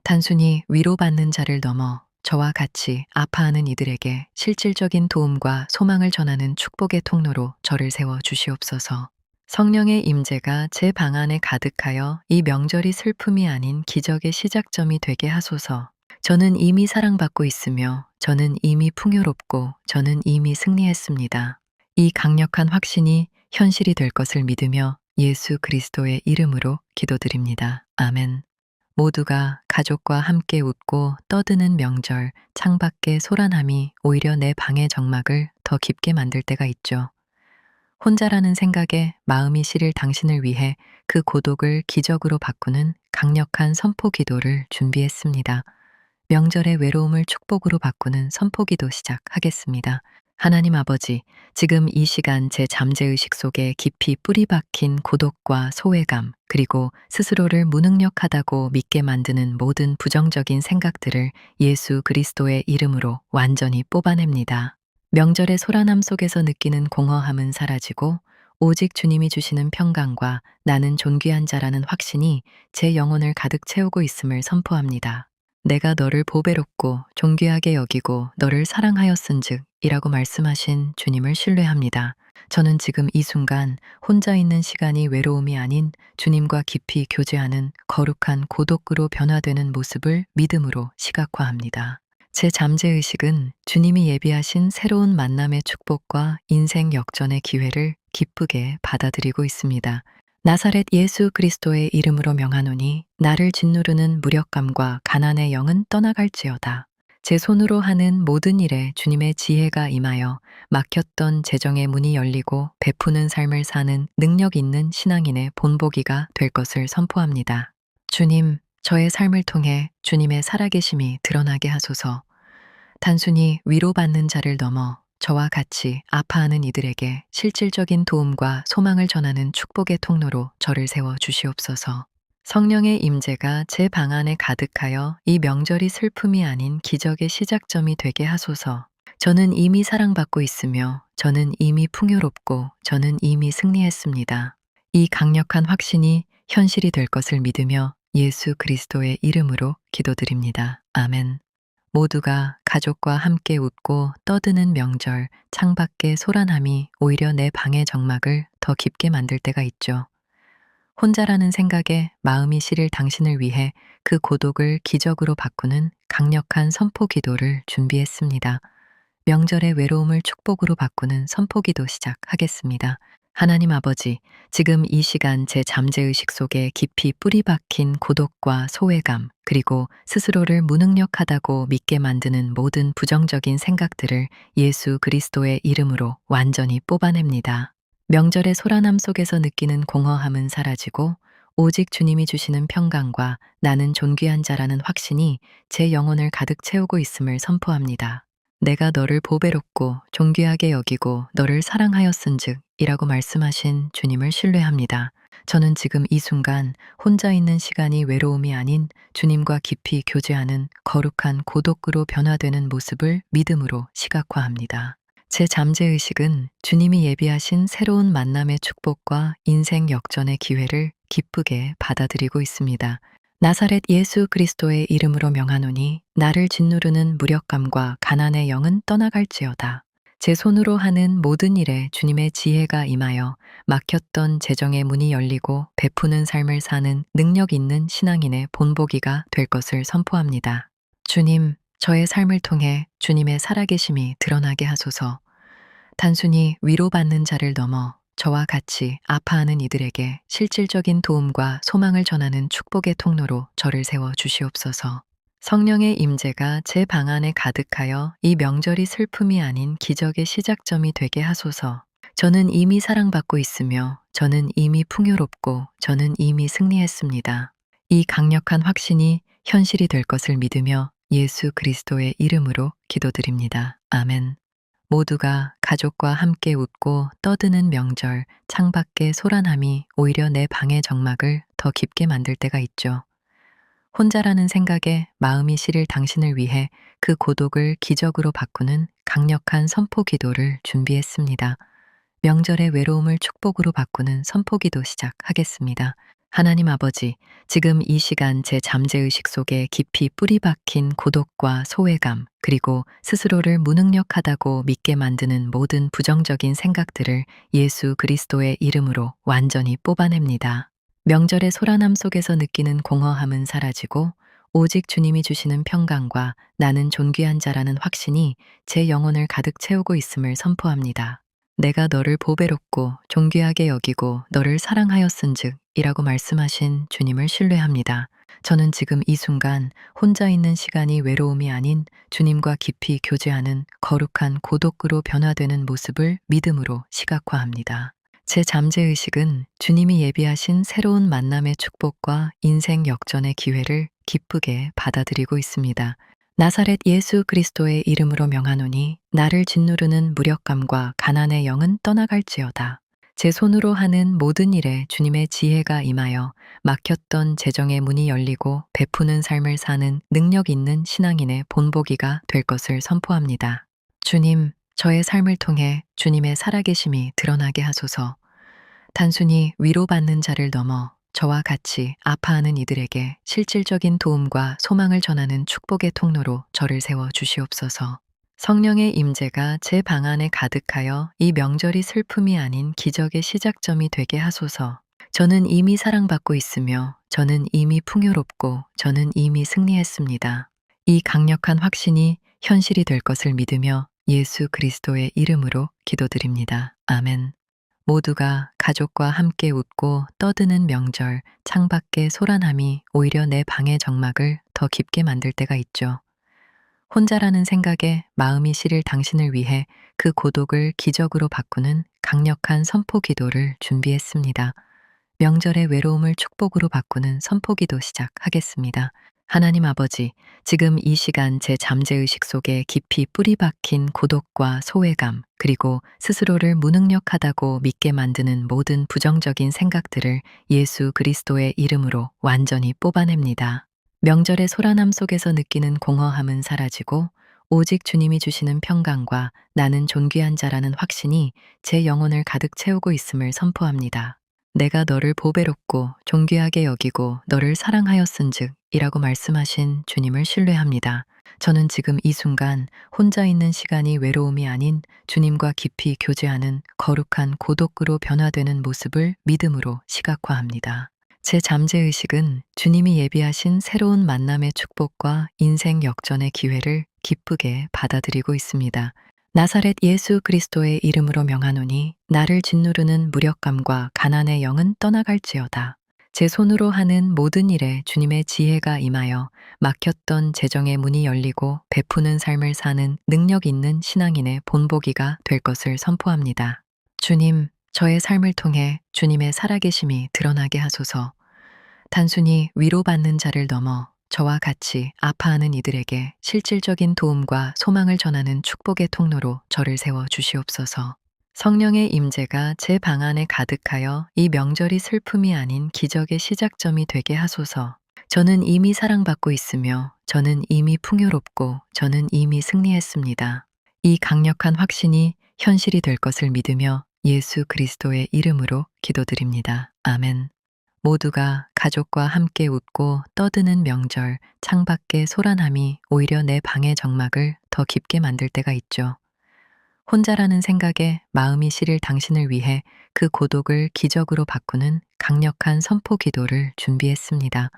단순히 위로받는 자를 넘어 저와 같이 아파하는 이들에게 실질적인 도움과 소망을 전하는 축복의 통로로 저를 세워 주시옵소서. 성령의 임재가 제 방 안에 가득하여 이 명절이 슬픔이 아닌 기적의 시작점이 되게 하소서. 저는 이미 사랑받고 있으며 저는 이미 풍요롭고 저는 이미 승리했습니다. 이 강력한 확신이 현실이 될 것을 믿으며 예수 그리스도의 이름으로 기도드립니다. 아멘. 모두가 가족과 함께 웃고 떠드는 명절, 창밖의 소란함이 오히려 내 방의 정막을 더 깊게 만들 때가 있죠. 혼자라는 생각에 마음이 시릴 당신을 위해 그 고독을 기적으로 바꾸는 강력한 선포 기도를 준비했습니다. 명절의 외로움을 축복으로 바꾸는 선포 기도 시작하겠습니다. 하나님 아버지, 지금 이 시간 제 잠재의식 속에 깊이 뿌리 박힌 고독과 소외감, 그리고 스스로를 무능력하다고 믿게 만드는 모든 부정적인 생각들을 예수 그리스도의 이름으로 완전히 뽑아냅니다. 명절의 소란함 속에서 느끼는 공허함은 사라지고 오직 주님이 주시는 평강과 나는 존귀한 자라는 확신이 제 영혼을 가득 채우고 있음을 선포합니다. 내가 너를 보배롭고 존귀하게 여기고 너를 사랑하였은즉 이라고 말씀하신 주님을 신뢰합니다. 저는 지금 이 순간 혼자 있는 시간이 외로움이 아닌 주님과 깊이 교제하는 거룩한 고독으로 변화되는 모습을 믿음으로 시각화합니다. 제 잠재의식은 주님이 예비하신 새로운 만남의 축복과 인생 역전의 기회를 기쁘게 받아들이고 있습니다. 나사렛 예수 그리스도의 이름으로 명하노니 나를 짓누르는 무력감과 가난의 영은 떠나갈지어다. 제 손으로 하는 모든 일에 주님의 지혜가 임하여 막혔던 재정의 문이 열리고 베푸는 삶을 사는 능력 있는 신앙인의 본보기가 될 것을 선포합니다. 주님, 저의 삶을 통해 주님의 살아계심이 드러나게 하소서. 단순히 위로받는 자를 넘어 저와 같이 아파하는 이들에게 실질적인 도움과 소망을 전하는 축복의 통로로 저를 세워 주시옵소서. 성령의 임재가 제 방 안에 가득하여 이 명절이 슬픔이 아닌 기적의 시작점이 되게 하소서. 저는 이미 사랑받고 있으며 저는 이미 풍요롭고 저는 이미 승리했습니다. 이 강력한 확신이 현실이 될 것을 믿으며 예수 그리스도의 이름으로 기도드립니다. 아멘. 모두가 가족과 함께 웃고 떠드는 명절, 창밖의 소란함이 오히려 내 방의 정막을 더 깊게 만들 때가 있죠. 혼자라는 생각에 마음이 시릴 당신을 위해 그 고독을 기적으로 바꾸는 강력한 선포 기도를 준비했습니다. 명절의 외로움을 축복으로 바꾸는 선포 기도 시작하겠습니다. 하나님 아버지, 지금 이 시간 제 잠재의식 속에 깊이 뿌리 박힌 고독과 소외감, 그리고 스스로를 무능력하다고 믿게 만드는 모든 부정적인 생각들을 예수 그리스도의 이름으로 완전히 뽑아냅니다. 명절의 소란함 속에서 느끼는 공허함은 사라지고 오직 주님이 주시는 평강과 나는 존귀한 자라는 확신이 제 영혼을 가득 채우고 있음을 선포합니다. 내가 너를 보배롭고 존귀하게 여기고 너를 사랑하였은즉 이라고 말씀하신 주님을 신뢰합니다. 저는 지금 이 순간 혼자 있는 시간이 외로움이 아닌 주님과 깊이 교제하는 거룩한 고독으로 변화되는 모습을 믿음으로 시각화합니다. 제 잠재의식은 주님이 예비하신 새로운 만남의 축복과 인생 역전의 기회를 기쁘게 받아들이고 있습니다. 나사렛 예수 그리스도의 이름으로 명하노니 나를 짓누르는 무력감과 가난의 영은 떠나갈지어다. 제 손으로 하는 모든 일에 주님의 지혜가 임하여 막혔던 재정의 문이 열리고 베푸는 삶을 사는 능력 있는 신앙인의 본보기가 될 것을 선포합니다. 주님, 저의 삶을 통해 주님의 살아계심이 드러나게 하소서. 단순히 위로받는 자를 넘어 저와 같이 아파하는 이들에게 실질적인 도움과 소망을 전하는 축복의 통로로 저를 세워 주시옵소서. 성령의 임재가 제 방 안에 가득하여 이 명절이 슬픔이 아닌 기적의 시작점이 되게 하소서. 저는 이미 사랑받고 있으며 저는 이미 풍요롭고 저는 이미 승리했습니다. 이 강력한 확신이 현실이 될 것을 믿으며 예수 그리스도의 이름으로 기도드립니다. 아멘. 모두가 가족과 함께 웃고 떠드는 명절, 창밖의 소란함이 오히려 내 방의 정막을 더 깊게 만들 때가 있죠. 혼자라는 생각에 마음이 시릴 당신을 위해 그 고독을 기적으로 바꾸는 강력한 선포 기도를 준비했습니다. 명절의 외로움을 축복으로 바꾸는 선포 기도 시작하겠습니다. 하나님 아버지, 지금 이 시간 제 잠재의식 속에 깊이 뿌리 박힌 고독과 소외감, 그리고 스스로를 무능력하다고 믿게 만드는 모든 부정적인 생각들을 예수 그리스도의 이름으로 완전히 뽑아냅니다. 명절의 소란함 속에서 느끼는 공허함은 사라지고 오직 주님이 주시는 평강과 나는 존귀한 자라는 확신이 제 영혼을 가득 채우고 있음을 선포합니다. 내가 너를 보배롭고 존귀하게 여기고 너를 사랑하였은즉 이라고 말씀하신 주님을 신뢰합니다. 저는 지금 이 순간 혼자 있는 시간이 외로움이 아닌 주님과 깊이 교제하는 거룩한 고독으로 변화되는 모습을 믿음으로 시각화합니다. 제 잠재의식은 주님이 예비하신 새로운 만남의 축복과 인생 역전의 기회를 기쁘게 받아들이고 있습니다. 나사렛 예수 그리스도의 이름으로 명하노니 나를 짓누르는 무력감과 가난의 영은 떠나갈지어다. 제 손으로 하는 모든 일에 주님의 지혜가 임하여 막혔던 재정의 문이 열리고 베푸는 삶을 사는 능력 있는 신앙인의 본보기가 될 것을 선포합니다. 주님, 저의 삶을 통해 주님의 살아계심이 드러나게 하소서. 단순히 위로받는 자를 넘어 저와 같이 아파하는 이들에게 실질적인 도움과 소망을 전하는 축복의 통로로 저를 세워 주시옵소서. 성령의 임재가 제 방 안에 가득하여 이 명절이 슬픔이 아닌 기적의 시작점이 되게 하소서. 저는 이미 사랑받고 있으며 저는 이미 풍요롭고 저는 이미 승리했습니다. 이 강력한 확신이 현실이 될 것을 믿으며 예수 그리스도의 이름으로 기도드립니다. 아멘. 모두가 가족과 함께 웃고 떠드는 명절, 창밖의 소란함이 오히려 내 방의 정막을 더 깊게 만들 때가 있죠. 혼자라는 생각에 마음이 시릴 당신을 위해 그 고독을 기적으로 바꾸는 강력한 선포 기도를 준비했습니다. 명절의 외로움을 축복으로 바꾸는 선포 기도 시작하겠습니다. 하나님 아버지, 지금 이 시간 제 잠재의식 속에 깊이 뿌리 박힌 고독과 소외감, 그리고 스스로를 무능력하다고 믿게 만드는 모든 부정적인 생각들을 예수 그리스도의 이름으로 완전히 뽑아냅니다. 명절의 소란함 속에서 느끼는 공허함은 사라지고 오직 주님이 주시는 평강과 나는 존귀한 자라는 확신이 제 영혼을 가득 채우고 있음을 선포합니다. 내가 너를 보배롭고 존귀하게 여기고 너를 사랑하였은즉 이라고 말씀하신 주님을 신뢰합니다. 저는 지금 이 순간 혼자 있는 시간이 외로움이 아닌 주님과 깊이 교제하는 거룩한 고독으로 변화되는 모습을 믿음으로 시각화합니다. 제 잠재의식은 주님이 예비하신 새로운 만남의 축복과 인생 역전의 기회를 기쁘게 받아들이고 있습니다. 나사렛 예수 그리스도의 이름으로 명하노니 나를 짓누르는 무력감과 가난의 영은 떠나갈지어다. 제 손으로 하는 모든 일에 주님의 지혜가 임하여 막혔던 재정의 문이 열리고 베푸는 삶을 사는 능력 있는 신앙인의 본보기가 될 것을 선포합니다. 주님, 저의 삶을 통해 주님의 살아계심이 드러나게 하소서. 단순히 위로받는 자를 넘어 저와 같이 아파하는 이들에게 실질적인 도움과 소망을 전하는 축복의 통로로 저를 세워 주시옵소서. 성령의 임재가 제 방 안에 가득하여 이 명절이 슬픔이 아닌 기적의 시작점이 되게 하소서. 저는 이미 사랑받고 있으며 저는 이미 풍요롭고 저는 이미 승리했습니다. 이 강력한 확신이 현실이 될 것을 믿으며 예수 그리스도의 이름으로 기도드립니다. 아멘. 모두가 가족과 함께 웃고 떠드는 명절, 창밖의 소란함이 오히려 내 방의 정막을 더 깊게 만들 때가 있죠. 혼자라는 생각에 마음이 시릴 당신을 위해 그 고독을 기적으로 바꾸는 강력한 선포 기도를 준비했습니다.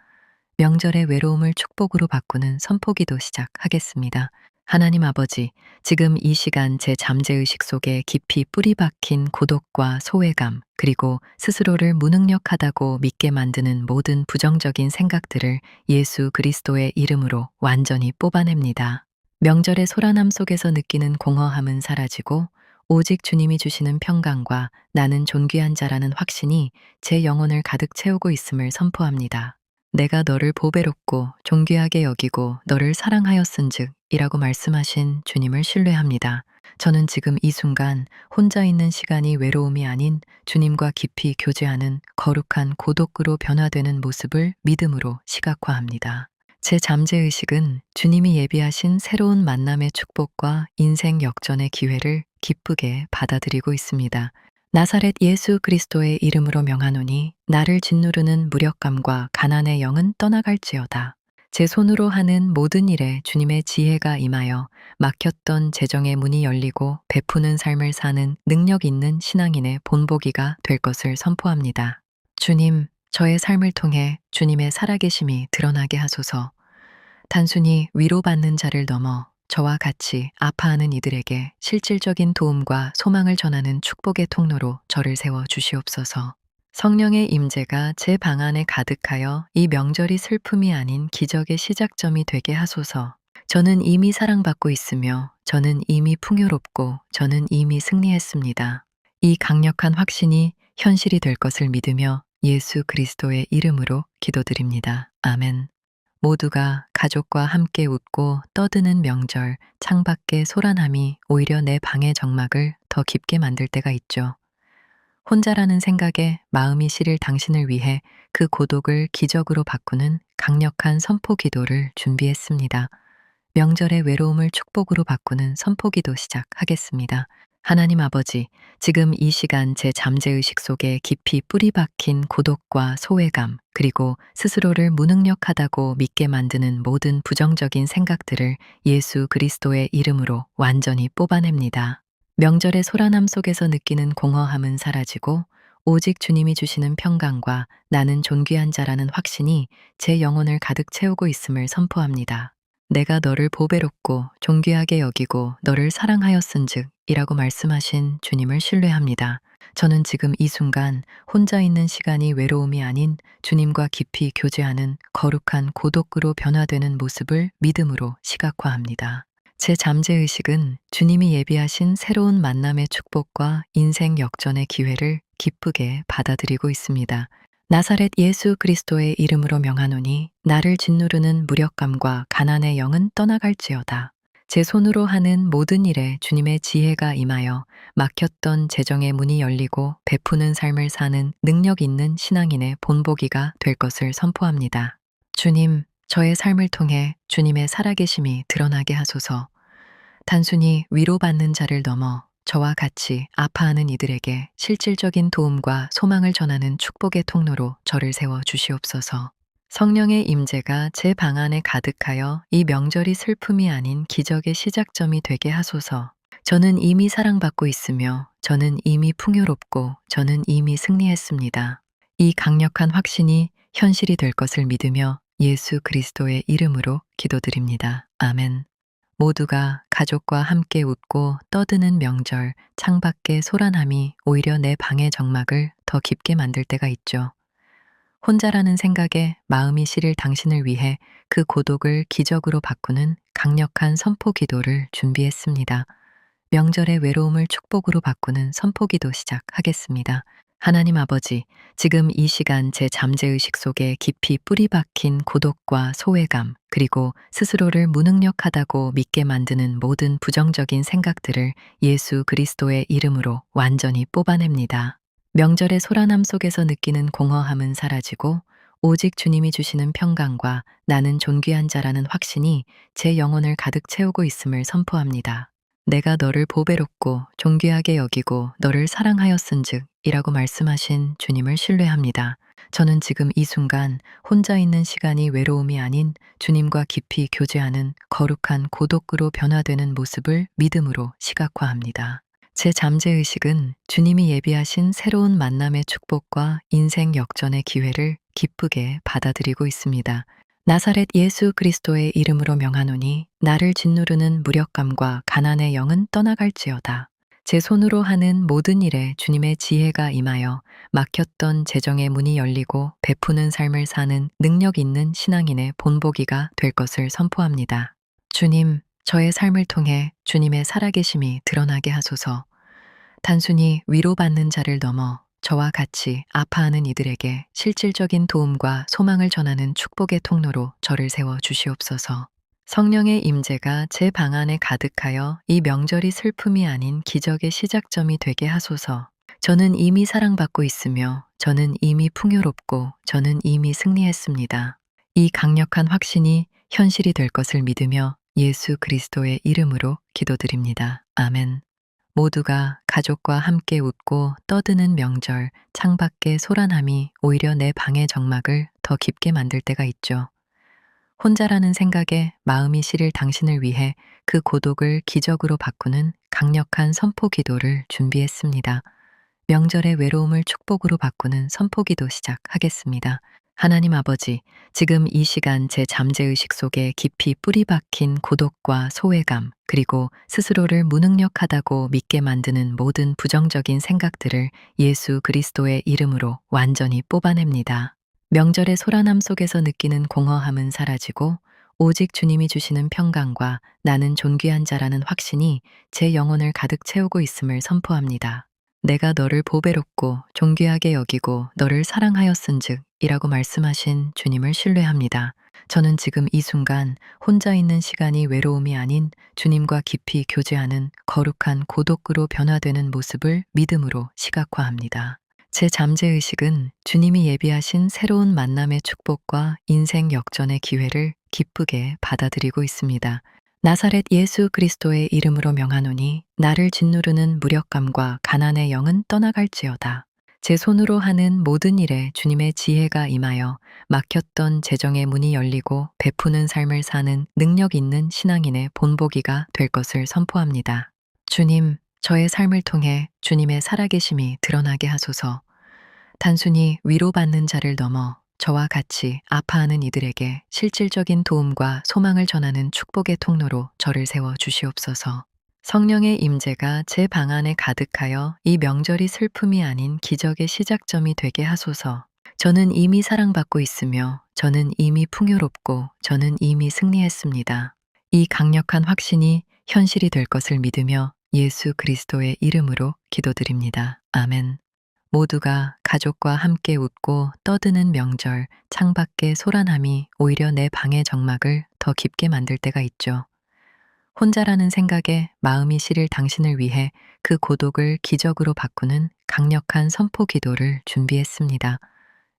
명절의 외로움을 축복으로 바꾸는 선포 기도 시작하겠습니다. 하나님 아버지, 지금 이 시간 제 잠재의식 속에 깊이 뿌리 박힌 고독과 소외감, 그리고 스스로를 무능력하다고 믿게 만드는 모든 부정적인 생각들을 예수 그리스도의 이름으로 완전히 뽑아냅니다. 명절의 소란함 속에서 느끼는 공허함은 사라지고, 오직 주님이 주시는 평강과 나는 존귀한 자라는 확신이 제 영혼을 가득 채우고 있음을 선포합니다. 내가 너를 보배롭고 존귀하게 여기고 너를 사랑하였은즉 이라고 말씀하신 주님을 신뢰합니다. 저는 지금 이 순간 혼자 있는 시간이 외로움이 아닌 주님과 깊이 교제하는 거룩한 고독으로 변화되는 모습을 믿음으로 시각화합니다. 제 잠재의식은 주님이 예비하신 새로운 만남의 축복과 인생 역전의 기회를 기쁘게 받아들이고 있습니다. 나사렛 예수 그리스도의 이름으로 명하노니 나를 짓누르는 무력감과 가난의 영은 떠나갈지어다. 제 손으로 하는 모든 일에 주님의 지혜가 임하여 막혔던 재정의 문이 열리고 베푸는 삶을 사는 능력 있는 신앙인의 본보기가 될 것을 선포합니다. 주님, 저의 삶을 통해 주님의 살아계심이 드러나게 하소서. 단순히 위로받는 자를 넘어 저와 같이 아파하는 이들에게 실질적인 도움과 소망을 전하는 축복의 통로로 저를 세워 주시옵소서. 성령의 임재가 제 방 안에 가득하여 이 명절이 슬픔이 아닌 기적의 시작점이 되게 하소서. 저는 이미 사랑받고 있으며 저는 이미 풍요롭고 저는 이미 승리했습니다. 이 강력한 확신이 현실이 될 것을 믿으며 예수 그리스도의 이름으로 기도드립니다. 아멘. 모두가 가족과 함께 웃고 떠드는 명절, 창밖의 소란함이 오히려 내 방의 정막을 더 깊게 만들 때가 있죠. 혼자라는 생각에 마음이 시릴 당신을 위해 그 고독을 기적으로 바꾸는 강력한 선포 기도를 준비했습니다. 명절의 외로움을 축복으로 바꾸는 선포 기도 시작하겠습니다. 하나님 아버지, 지금 이 시간 제 잠재의식 속에 깊이 뿌리 박힌 고독과 소외감, 그리고 스스로를 무능력하다고 믿게 만드는 모든 부정적인 생각들을 예수 그리스도의 이름으로 완전히 뽑아냅니다. 명절의 소란함 속에서 느끼는 공허함은 사라지고, 오직 주님이 주시는 평강과 나는 존귀한 자라는 확신이 제 영혼을 가득 채우고 있음을 선포합니다. 내가 너를 보배롭고 존귀하게 여기고 너를 사랑하였은즉 이라고 말씀하신 주님을 신뢰합니다. 저는 지금 이 순간 혼자 있는 시간이 외로움이 아닌 주님과 깊이 교제하는 거룩한 고독으로 변화되는 모습을 믿음으로 시각화합니다. 제 잠재의식은 주님이 예비하신 새로운 만남의 축복과 인생 역전의 기회를 기쁘게 받아들이고 있습니다. 나사렛 예수 그리스도의 이름으로 명하노니 나를 짓누르는 무력감과 가난의 영은 떠나갈지어다. 제 손으로 하는 모든 일에 주님의 지혜가 임하여 막혔던 재정의 문이 열리고 베푸는 삶을 사는 능력 있는 신앙인의 본보기가 될 것을 선포합니다. 주님, 저의 삶을 통해 주님의 살아계심이 드러나게 하소서. 단순히 위로받는 자를 넘어 저와 같이 아파하는 이들에게 실질적인 도움과 소망을 전하는 축복의 통로로 저를 세워 주시옵소서. 성령의 임재가 제 방 안에 가득하여 이 명절이 슬픔이 아닌 기적의 시작점이 되게 하소서. 저는 이미 사랑받고 있으며 저는 이미 풍요롭고 저는 이미 승리했습니다. 이 강력한 확신이 현실이 될 것을 믿으며 예수 그리스도의 이름으로 기도드립니다. 아멘. 모두가 가족과 함께 웃고 떠드는 명절, 창밖의 소란함이 오히려 내 방의 정막을 더 깊게 만들 때가 있죠. 혼자라는 생각에 마음이 시릴 당신을 위해 그 고독을 기적으로 바꾸는 강력한 선포 기도를 준비했습니다. 명절의 외로움을 축복으로 바꾸는 선포 기도 시작하겠습니다. 하나님 아버지, 지금 이 시간 제 잠재의식 속에 깊이 뿌리 박힌 고독과 소외감, 그리고 스스로를 무능력하다고 믿게 만드는 모든 부정적인 생각들을 예수 그리스도의 이름으로 완전히 뽑아냅니다. 명절의 소란함 속에서 느끼는 공허함은 사라지고, 오직 주님이 주시는 평강과 나는 존귀한 자라는 확신이 제 영혼을 가득 채우고 있음을 선포합니다. 내가 너를 보배롭고 존귀하게 여기고 너를 사랑하였은즉 이라고 말씀하신 주님을 신뢰합니다. 저는 지금 이 순간 혼자 있는 시간이 외로움이 아닌 주님과 깊이 교제하는 거룩한 고독으로 변화되는 모습을 믿음으로 시각화합니다. 제 잠재의식은 주님이 예비하신 새로운 만남의 축복과 인생 역전의 기회를 기쁘게 받아들이고 있습니다. 나사렛 예수 그리스도의 이름으로 명하노니 나를 짓누르는 무력감과 가난의 영은 떠나갈지어다. 제 손으로 하는 모든 일에 주님의 지혜가 임하여 막혔던 재정의 문이 열리고 베푸는 삶을 사는 능력 있는 신앙인의 본보기가 될 것을 선포합니다. 주님, 저의 삶을 통해 주님의 살아계심이 드러나게 하소서. 단순히 위로받는 자를 넘어 저와 같이 아파하는 이들에게 실질적인 도움과 소망을 전하는 축복의 통로로 저를 세워 주시옵소서. 성령의 임재가 제 방 안에 가득하여 이 명절이 슬픔이 아닌 기적의 시작점이 되게 하소서. 저는 이미 사랑받고 있으며 저는 이미 풍요롭고 저는 이미 승리했습니다. 이 강력한 확신이 현실이 될 것을 믿으며 예수 그리스도의 이름으로 기도드립니다. 아멘. 모두가 가족과 함께 웃고 떠드는 명절, 창밖의 소란함이 오히려 내 방의 정막을 더 깊게 만들 때가 있죠. 혼자라는 생각에 마음이 시릴 당신을 위해 그 고독을 기적으로 바꾸는 강력한 선포 기도를 준비했습니다. 명절의 외로움을 축복으로 바꾸는 선포 기도 시작하겠습니다. 하나님 아버지, 지금 이 시간 제 잠재의식 속에 깊이 뿌리 박힌 고독과 소외감, 그리고 스스로를 무능력하다고 믿게 만드는 모든 부정적인 생각들을 예수 그리스도의 이름으로 완전히 뽑아냅니다. 명절의 소란함 속에서 느끼는 공허함은 사라지고 오직 주님이 주시는 평강과 나는 존귀한 자라는 확신이 제 영혼을 가득 채우고 있음을 선포합니다. 내가 너를 보배롭고 존귀하게 여기고 너를 사랑하였은즉 이라고 말씀하신 주님을 신뢰합니다. 저는 지금 이 순간 혼자 있는 시간이 외로움이 아닌 주님과 깊이 교제하는 거룩한 고독으로 변화되는 모습을 믿음으로 시각화합니다. 제 잠재의식은 주님이 예비하신 새로운 만남의 축복과 인생 역전의 기회를 기쁘게 받아들이고 있습니다. 나사렛 예수 그리스도의 이름으로 명하노니 나를 짓누르는 무력감과 가난의 영은 떠나갈지어다. 제 손으로 하는 모든 일에 주님의 지혜가 임하여 막혔던 재정의 문이 열리고 베푸는 삶을 사는 능력 있는 신앙인의 본보기가 될 것을 선포합니다. 주님, 저의 삶을 통해 주님의 살아계심이 드러나게 하소서. 단순히 위로받는 자를 넘어 저와 같이 아파하는 이들에게 실질적인 도움과 소망을 전하는 축복의 통로로 저를 세워 주시옵소서. 성령의 임재가 제 방 안에 가득하여 이 명절이 슬픔이 아닌 기적의 시작점이 되게 하소서. 저는 이미 사랑받고 있으며 저는 이미 풍요롭고 저는 이미 승리했습니다. 이 강력한 확신이 현실이 될 것을 믿으며 예수 그리스도의 이름으로 기도드립니다. 아멘. 모두가 가족과 함께 웃고 떠드는 명절, 창밖의 소란함이 오히려 내 방의 정막을 더 깊게 만들 때가 있죠. 혼자라는 생각에 마음이 시릴 당신을 위해 그 고독을 기적으로 바꾸는 강력한 선포 기도를 준비했습니다.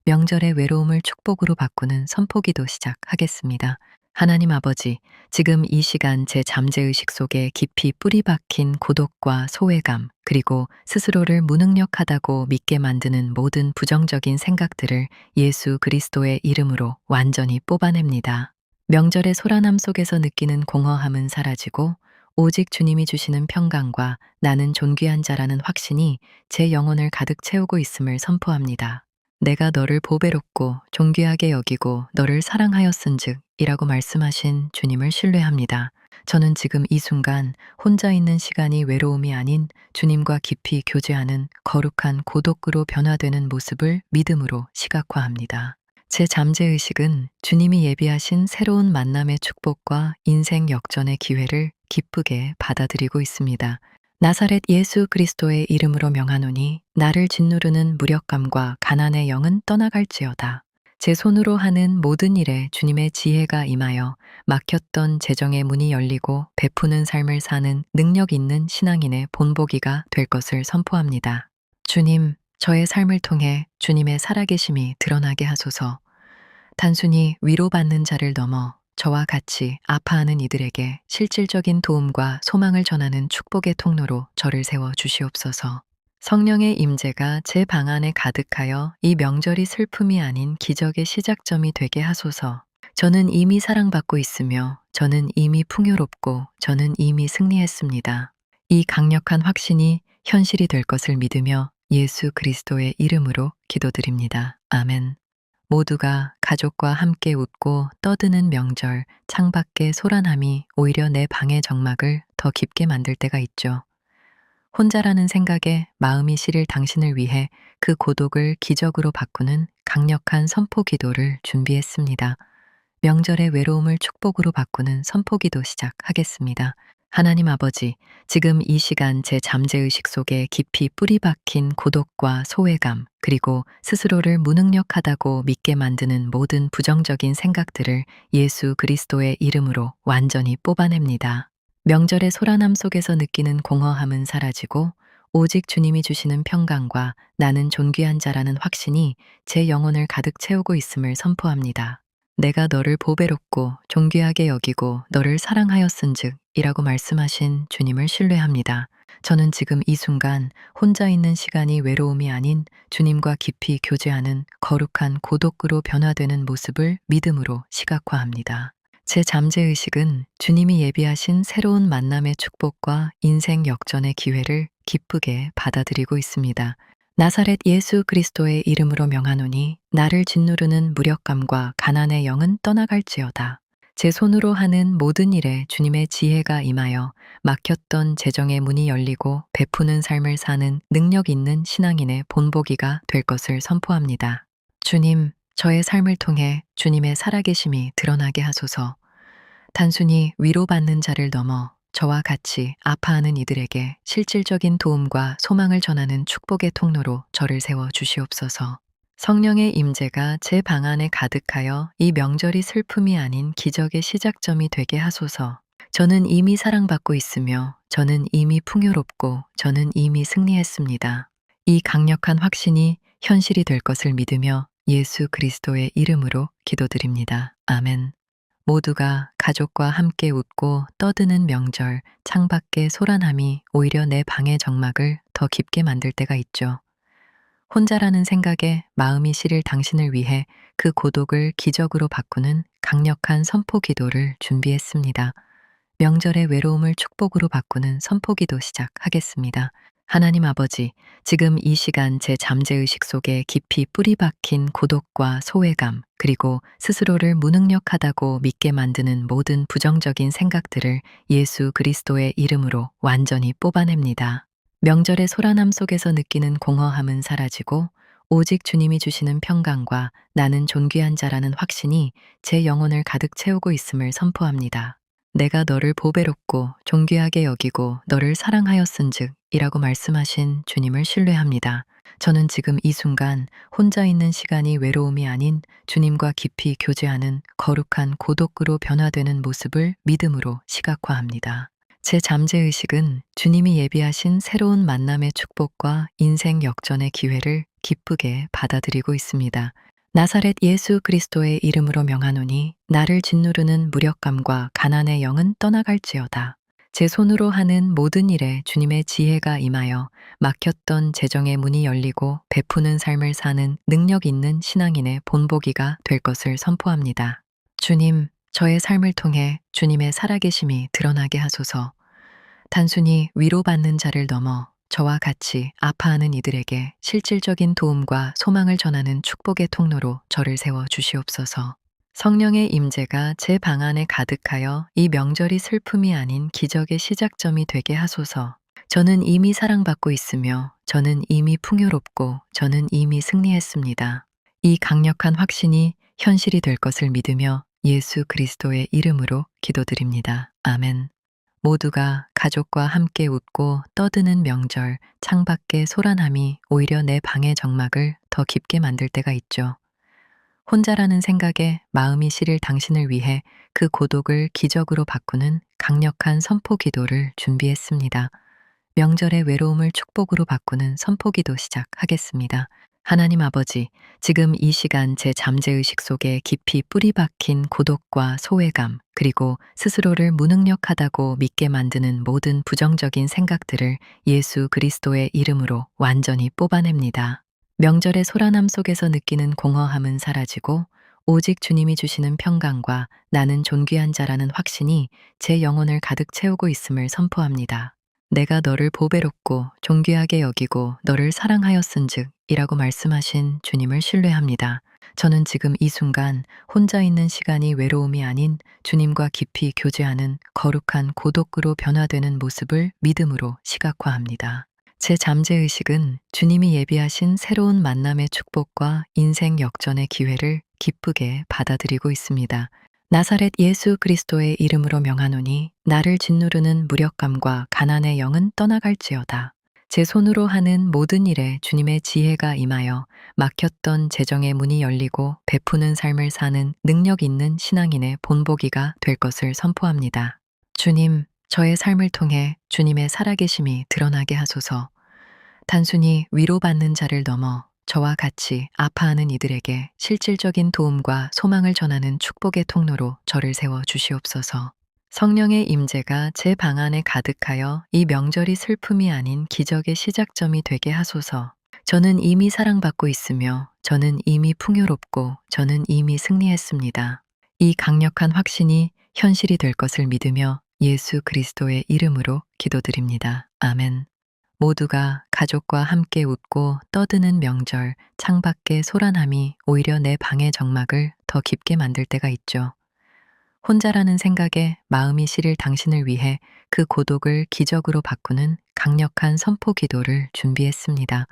명절의 외로움을 축복으로 바꾸는 선포 기도 시작하겠습니다. 하나님 아버지, 지금 이 시간 제 잠재의식 속에 깊이 뿌리 박힌 고독과 소외감, 그리고 스스로를 무능력하다고 믿게 만드는 모든 부정적인 생각들을 예수 그리스도의 이름으로 완전히 뽑아냅니다. 명절의 소란함 속에서 느끼는 공허함은 사라지고 오직 주님이 주시는 평강과 나는 존귀한 자라는 확신이 제 영혼을 가득 채우고 있음을 선포합니다. 내가 너를 보배롭고 존귀하게 여기고 너를 사랑하였은즉 이라고 말씀하신 주님을 신뢰합니다. 저는 지금 이 순간 혼자 있는 시간이 외로움이 아닌 주님과 깊이 교제하는 거룩한 고독으로 변화되는 모습을 믿음으로 시각화합니다. 제 잠재의식은 주님이 예비하신 새로운 만남의 축복과 인생 역전의 기회를 기쁘게 받아들이고 있습니다. 나사렛 예수 그리스도의 이름으로 명하노니 나를 짓누르는 무력감과 가난의 영은 떠나갈지어다. 제 손으로 하는 모든 일에 주님의 지혜가 임하여 막혔던 재정의 문이 열리고 베푸는 삶을 사는 능력 있는 신앙인의 본보기가 될 것을 선포합니다. 주님, 저의 삶을 통해 주님의 살아계심이 드러나게 하소서. 단순히 위로받는 자를 넘어 저와 같이 아파하는 이들에게 실질적인 도움과 소망을 전하는 축복의 통로로 저를 세워 주시옵소서. 성령의 임재가 제 방 안에 가득하여 이 명절이 슬픔이 아닌 기적의 시작점이 되게 하소서. 저는 이미 사랑받고 있으며 저는 이미 풍요롭고 저는 이미 승리했습니다. 이 강력한 확신이 현실이 될 것을 믿으며 예수 그리스도의 이름으로 기도드립니다. 아멘. 모두가 가족과 함께 웃고 떠드는 명절, 창밖의 소란함이 오히려 내 방의 정막을 더 깊게 만들 때가 있죠. 혼자라는 생각에 마음이 시릴 당신을 위해 그 고독을 기적으로 바꾸는 강력한 선포 기도를 준비했습니다. 명절의 외로움을 축복으로 바꾸는 선포 기도 시작하겠습니다. 하나님 아버지, 지금 이 시간 제 잠재의식 속에 깊이 뿌리 박힌 고독과 소외감, 그리고 스스로를 무능력하다고 믿게 만드는 모든 부정적인 생각들을 예수 그리스도의 이름으로 완전히 뽑아냅니다. 명절의 소란함 속에서 느끼는 공허함은 사라지고 오직 주님이 주시는 평강과 나는 존귀한 자라는 확신이 제 영혼을 가득 채우고 있음을 선포합니다. 내가 너를 보배롭고 존귀하게 여기고 너를 사랑하였은즉 이라고 말씀하신 주님을 신뢰합니다. 저는 지금 이 순간 혼자 있는 시간이 외로움이 아닌 주님과 깊이 교제하는 거룩한 고독으로 변화되는 모습을 믿음으로 시각화합니다. 제 잠재의식은 주님이 예비하신 새로운 만남의 축복과 인생 역전의 기회를 기쁘게 받아들이고 있습니다. 나사렛 예수 그리스도의 이름으로 명하노니 나를 짓누르는 무력감과 가난의 영은 떠나갈지어다. 제 손으로 하는 모든 일에 주님의 지혜가 임하여 막혔던 재정의 문이 열리고 베푸는 삶을 사는 능력 있는 신앙인의 본보기가 될 것을 선포합니다. 주님, 저의 삶을 통해 주님의 살아계심이 드러나게 하소서. 단순히 위로받는 자를 넘어 저와 같이 아파하는 이들에게 실질적인 도움과 소망을 전하는 축복의 통로로 저를 세워 주시옵소서. 성령의 임재가 제 방 안에 가득하여 이 명절이 슬픔이 아닌 기적의 시작점이 되게 하소서. 저는 이미 사랑받고 있으며 저는 이미 풍요롭고 저는 이미 승리했습니다. 이 강력한 확신이 현실이 될 것을 믿으며 예수 그리스도의 이름으로 기도드립니다. 아멘. 모두가 가족과 함께 웃고 떠드는 명절, 창밖의 소란함이 오히려 내 방의 정막을 더 깊게 만들 때가 있죠. 혼자라는 생각에 마음이 시릴 당신을 위해 그 고독을 기적으로 바꾸는 강력한 선포 기도를 준비했습니다. 명절의 외로움을 축복으로 바꾸는 선포 기도 시작하겠습니다. 하나님 아버지, 지금 이 시간 제 잠재의식 속에 깊이 뿌리 박힌 고독과 소외감, 그리고 스스로를 무능력하다고 믿게 만드는 모든 부정적인 생각들을 예수 그리스도의 이름으로 완전히 뽑아냅니다. 명절의 소란함 속에서 느끼는 공허함은 사라지고 오직 주님이 주시는 평강과 나는 존귀한 자라는 확신이 제 영혼을 가득 채우고 있음을 선포합니다. 내가 너를 보배롭고 존귀하게 여기고 너를 사랑하였은즉 이라고 말씀하신 주님을 신뢰합니다. 저는 지금 이 순간 혼자 있는 시간이 외로움이 아닌 주님과 깊이 교제하는 거룩한 고독으로 변화되는 모습을 믿음으로 시각화합니다. 제 잠재의식은 주님이 예비하신 새로운 만남의 축복과 인생 역전의 기회를 기쁘게 받아들이고 있습니다. 나사렛 예수 그리스도의 이름으로 명하노니 나를 짓누르는 무력감과 가난의 영은 떠나갈지어다. 제 손으로 하는 모든 일에 주님의 지혜가 임하여 막혔던 재정의 문이 열리고 베푸는 삶을 사는 능력 있는 신앙인의 본보기가 될 것을 선포합니다. 주님, 저의 삶을 통해 주님의 살아계심이 드러나게 하소서. 단순히 위로받는 자를 넘어 저와 같이 아파하는 이들에게 실질적인 도움과 소망을 전하는 축복의 통로로 저를 세워 주시옵소서. 성령의 임재가 제 방 안에 가득하여 이 명절이 슬픔이 아닌 기적의 시작점이 되게 하소서. 저는 이미 사랑받고 있으며 저는 이미 풍요롭고 저는 이미 승리했습니다. 이 강력한 확신이 현실이 될 것을 믿으며 예수 그리스도의 이름으로 기도드립니다. 아멘. 모두가 가족과 함께 웃고 떠드는 명절, 창밖의 소란함이 오히려 내 방의 정막을 더 깊게 만들 때가 있죠. 혼자라는 생각에 마음이 시릴 당신을 위해 그 고독을 기적으로 바꾸는 강력한 선포 기도를 준비했습니다. 명절의 외로움을 축복으로 바꾸는 선포 기도 시작하겠습니다. 하나님 아버지, 지금 이 시간 제 잠재의식 속에 깊이 뿌리 박힌 고독과 소외감, 그리고 스스로를 무능력하다고 믿게 만드는 모든 부정적인 생각들을 예수 그리스도의 이름으로 완전히 뽑아냅니다. 명절의 소란함 속에서 느끼는 공허함은 사라지고 오직 주님이 주시는 평강과 나는 존귀한 자라는 확신이 제 영혼을 가득 채우고 있음을 선포합니다. 내가 너를 보배롭고 존귀하게 여기고 너를 사랑하였은즉 이라고 말씀하신 주님을 신뢰합니다. 저는 지금 이 순간 혼자 있는 시간이 외로움이 아닌 주님과 깊이 교제하는 거룩한 고독으로 변화되는 모습을 믿음으로 시각화합니다. 제 잠재의식은 주님이 예비하신 새로운 만남의 축복과 인생 역전의 기회를 기쁘게 받아들이고 있습니다. 나사렛 예수 그리스도의 이름으로 명하노니 나를 짓누르는 무력감과 가난의 영은 떠나갈지어다. 제 손으로 하는 모든 일에 주님의 지혜가 임하여 막혔던 재정의 문이 열리고 베푸는 삶을 사는 능력 있는 신앙인의 본보기가 될 것을 선포합니다. 주님, 저의 삶을 통해 주님의 살아계심이 드러나게 하소서. 단순히 위로받는 자를 넘어 저와 같이 아파하는 이들에게 실질적인 도움과 소망을 전하는 축복의 통로로 저를 세워 주시옵소서. 성령의 임재가 제 방 안에 가득하여 이 명절이 슬픔이 아닌 기적의 시작점이 되게 하소서. 저는 이미 사랑받고 있으며 저는 이미 풍요롭고 저는 이미 승리했습니다. 이 강력한 확신이 현실이 될 것을 믿으며 예수 그리스도의 이름으로 기도드립니다. 아멘. 모두가 가족과 함께 웃고 떠드는 명절, 창밖의 소란함이 오히려 내 방의 정막을 더 깊게 만들 때가 있죠. 혼자라는 생각에 마음이 시릴 당신을 위해 그 고독을 기적으로 바꾸는 강력한 선포 기도를 준비했습니다.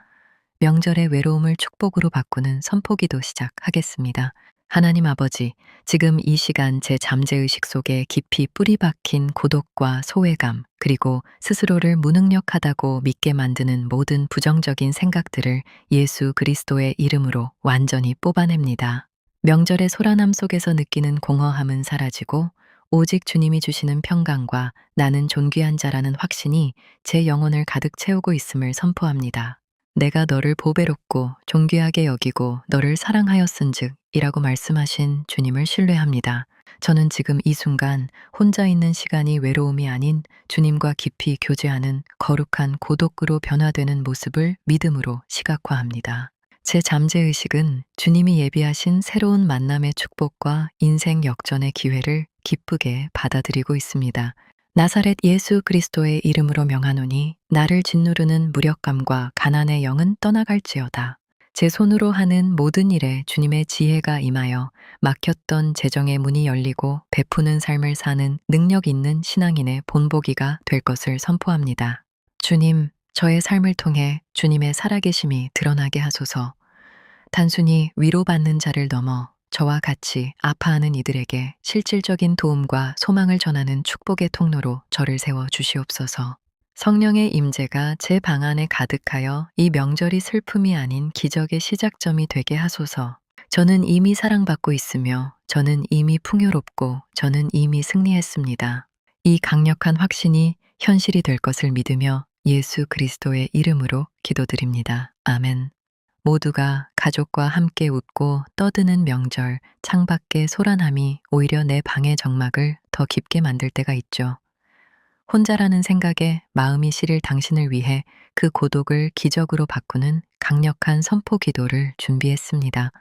명절의 외로움을 축복으로 바꾸는 선포 기도 시작하겠습니다. 하나님 아버지, 지금 이 시간 제 잠재의식 속에 깊이 뿌리 박힌 고독과 소외감, 그리고 스스로를 무능력하다고 믿게 만드는 모든 부정적인 생각들을 예수 그리스도의 이름으로 완전히 뽑아냅니다. 명절의 소란함 속에서 느끼는 공허함은 사라지고 오직 주님이 주시는 평강과 나는 존귀한 자라는 확신이 제 영혼을 가득 채우고 있음을 선포합니다. 내가 너를 보배롭고 존귀하게 여기고 너를 사랑하였은즉 이라고 말씀하신 주님을 신뢰합니다. 저는 지금 이 순간 혼자 있는 시간이 외로움이 아닌 주님과 깊이 교제하는 거룩한 고독으로 변화되는 모습을 믿음으로 시각화합니다. 제 잠재의식은 주님이 예비하신 새로운 만남의 축복과 인생 역전의 기회를 기쁘게 받아들이고 있습니다. 나사렛 예수 그리스도의 이름으로 명하노니 나를 짓누르는 무력감과 가난의 영은 떠나갈지어다. 제 손으로 하는 모든 일에 주님의 지혜가 임하여 막혔던 재정의 문이 열리고 베푸는 삶을 사는 능력 있는 신앙인의 본보기가 될 것을 선포합니다. 주님, 저의 삶을 통해 주님의 살아계심이 드러나게 하소서. 단순히 위로받는 자를 넘어 저와 같이 아파하는 이들에게 실질적인 도움과 소망을 전하는 축복의 통로로 저를 세워 주시옵소서. 성령의 임재가 제 방 안에 가득하여 이 명절이 슬픔이 아닌 기적의 시작점이 되게 하소서. 저는 이미 사랑받고 있으며 저는 이미 풍요롭고 저는 이미 승리했습니다. 이 강력한 확신이 현실이 될 것을 믿으며 예수 그리스도의 이름으로 기도드립니다. 아멘. 모두가 가족과 함께 웃고 떠드는 명절, 창밖의 소란함이 오히려 내 방의 정막을 더 깊게 만들 때가 있죠. 혼자라는 생각에 마음이 시릴 당신을 위해 그 고독을 기적으로 바꾸는 강력한 선포 기도를 준비했습니다.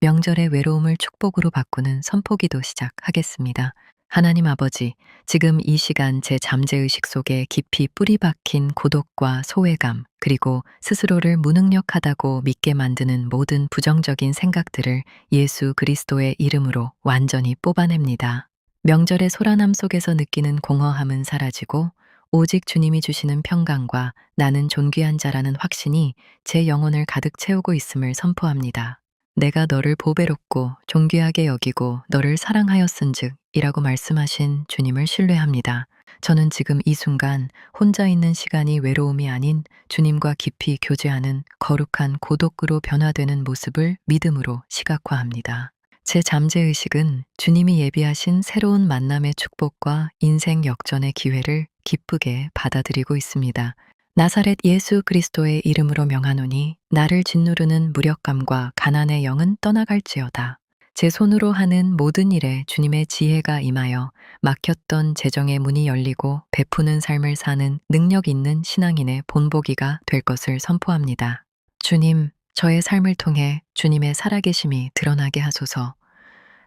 명절의 외로움을 축복으로 바꾸는 선포 기도 시작하겠습니다. 하나님 아버지, 지금 이 시간 제 잠재의식 속에 깊이 뿌리 박힌 고독과 소외감, 그리고 스스로를 무능력하다고 믿게 만드는 모든 부정적인 생각들을 예수 그리스도의 이름으로 완전히 뽑아냅니다. 명절의 소란함 속에서 느끼는 공허함은 사라지고 오직 주님이 주시는 평강과 나는 존귀한 자라는 확신이 제 영혼을 가득 채우고 있음을 선포합니다. 내가 너를 보배롭고 존귀하게 여기고 너를 사랑하였은즉 이라고 말씀하신 주님을 신뢰합니다. 저는 지금 이 순간 혼자 있는 시간이 외로움이 아닌 주님과 깊이 교제하는 거룩한 고독으로 변화되는 모습을 믿음으로 시각화합니다. 제 잠재의식은 주님이 예비하신 새로운 만남의 축복과 인생 역전의 기회를 기쁘게 받아들이고 있습니다. 나사렛 예수 그리스도의 이름으로 명하노니 나를 짓누르는 무력감과 가난의 영은 떠나갈지어다. 제 손으로 하는 모든 일에 주님의 지혜가 임하여 막혔던 재정의 문이 열리고 베푸는 삶을 사는 능력 있는 신앙인의 본보기가 될 것을 선포합니다. 주님, 저의 삶을 통해 주님의 살아계심이 드러나게 하소서.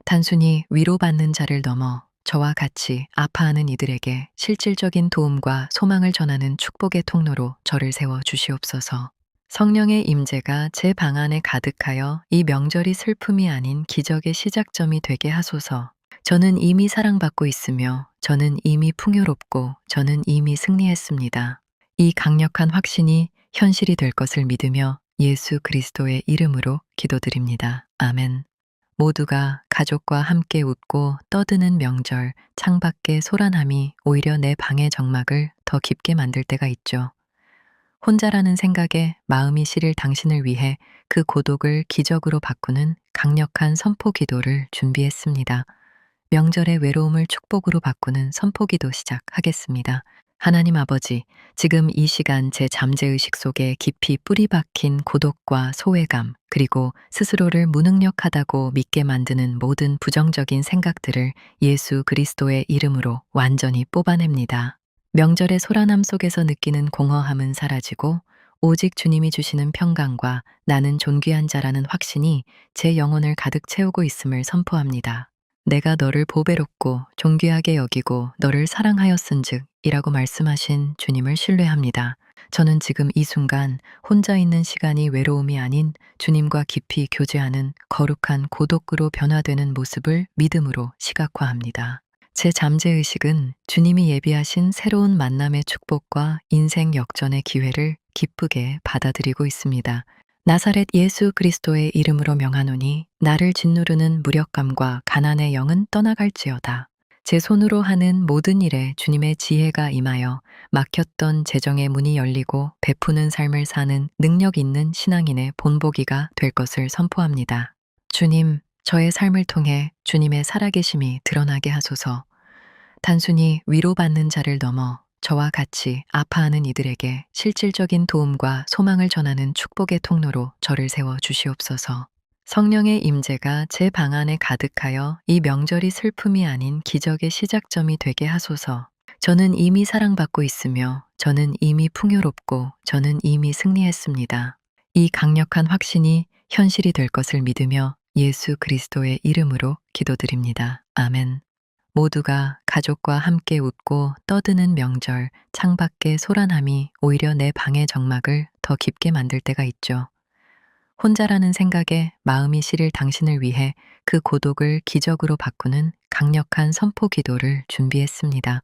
단순히 위로받는 자를 넘어 저와 같이 아파하는 이들에게 실질적인 도움과 소망을 전하는 축복의 통로로 저를 세워 주시옵소서. 성령의 임재가 제 방 안에 가득하여 이 명절이 슬픔이 아닌 기적의 시작점이 되게 하소서. 저는 이미 사랑받고 있으며 저는 이미 풍요롭고 저는 이미 승리했습니다. 이 강력한 확신이 현실이 될 것을 믿으며 예수 그리스도의 이름으로 기도드립니다. 아멘. 모두가 가족과 함께 웃고 떠드는 명절, 창밖의 소란함이 오히려 내 방의 정막을 더 깊게 만들 때가 있죠. 혼자라는 생각에 마음이 시릴 당신을 위해 그 고독을 기적으로 바꾸는 강력한 선포 기도를 준비했습니다. 명절의 외로움을 축복으로 바꾸는 선포 기도 시작하겠습니다. 하나님 아버지, 지금 이 시간 제 잠재의식 속에 깊이 뿌리 박힌 고독과 소외감, 그리고 스스로를 무능력하다고 믿게 만드는 모든 부정적인 생각들을 예수 그리스도의 이름으로 완전히 뽑아냅니다. 명절의 소란함 속에서 느끼는 공허함은 사라지고 오직 주님이 주시는 평강과 나는 존귀한 자라는 확신이 제 영혼을 가득 채우고 있음을 선포합니다. 내가 너를 보배롭고 존귀하게 여기고 너를 사랑하였은즉 이라고 말씀하신 주님을 신뢰합니다. 저는 지금 이 순간 혼자 있는 시간이 외로움이 아닌 주님과 깊이 교제하는 거룩한 고독으로 변화되는 모습을 믿음으로 시각화합니다. 제 잠재의식은 주님이 예비하신 새로운 만남의 축복과 인생 역전의 기회를 기쁘게 받아들이고 있습니다. 나사렛 예수 그리스도의 이름으로 명하노니 나를 짓누르는 무력감과 가난의 영은 떠나갈지어다. 제 손으로 하는 모든 일에 주님의 지혜가 임하여 막혔던 재정의 문이 열리고 베푸는 삶을 사는 능력 있는 신앙인의 본보기가 될 것을 선포합니다. 주님, 저의 삶을 통해 주님의 살아계심이 드러나게 하소서. 단순히 위로받는 자를 넘어 저와 같이 아파하는 이들에게 실질적인 도움과 소망을 전하는 축복의 통로로 저를 세워 주시옵소서. 성령의 임재가 제 방 안에 가득하여 이 명절이 슬픔이 아닌 기적의 시작점이 되게 하소서. 저는 이미 사랑받고 있으며 저는 이미 풍요롭고 저는 이미 승리했습니다. 이 강력한 확신이 현실이 될 것을 믿으며 예수 그리스도의 이름으로 기도드립니다. 아멘. 모두가 가족과 함께 웃고 떠드는 명절, 창밖의 소란함이 오히려 내 방의 정막을 더 깊게 만들 때가 있죠. 혼자라는 생각에 마음이 시릴 당신을 위해 그 고독을 기적으로 바꾸는 강력한 선포 기도를 준비했습니다.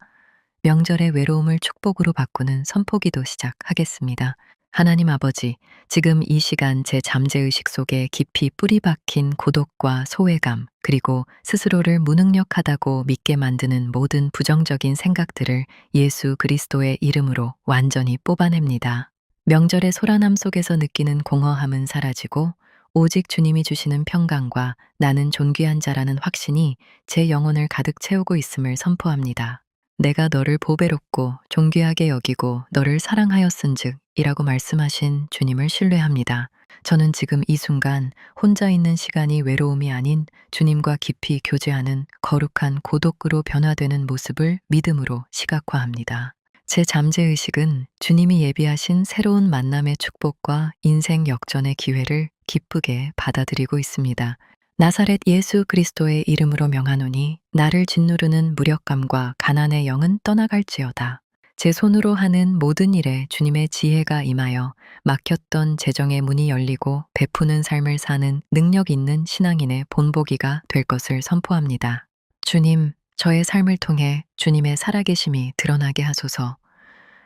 명절의 외로움을 축복으로 바꾸는 선포 기도 시작하겠습니다. 하나님 아버지, 지금 이 시간 제 잠재의식 속에 깊이 뿌리 박힌 고독과 소외감, 그리고 스스로를 무능력하다고 믿게 만드는 모든 부정적인 생각들을 예수 그리스도의 이름으로 완전히 뽑아냅니다. 명절의 소란함 속에서 느끼는 공허함은 사라지고 오직 주님이 주시는 평강과 나는 존귀한 자라는 확신이 제 영혼을 가득 채우고 있음을 선포합니다. 내가 너를 보배롭고 존귀하게 여기고 너를 사랑하였은즉 이라고 말씀하신 주님을 신뢰합니다. 저는 지금 이 순간 혼자 있는 시간이 외로움이 아닌 주님과 깊이 교제하는 거룩한 고독으로 변화되는 모습을 믿음으로 시각화합니다. 제 잠재의식은 주님이 예비하신 새로운 만남의 축복과 인생 역전의 기회를 기쁘게 받아들이고 있습니다. 나사렛 예수 그리스도의 이름으로 명하노니 나를 짓누르는 무력감과 가난의 영은 떠나갈지어다. 제 손으로 하는 모든 일에 주님의 지혜가 임하여 막혔던 재정의 문이 열리고 베푸는 삶을 사는 능력 있는 신앙인의 본보기가 될 것을 선포합니다. 주님, 저의 삶을 통해 주님의 살아계심이 드러나게 하소서.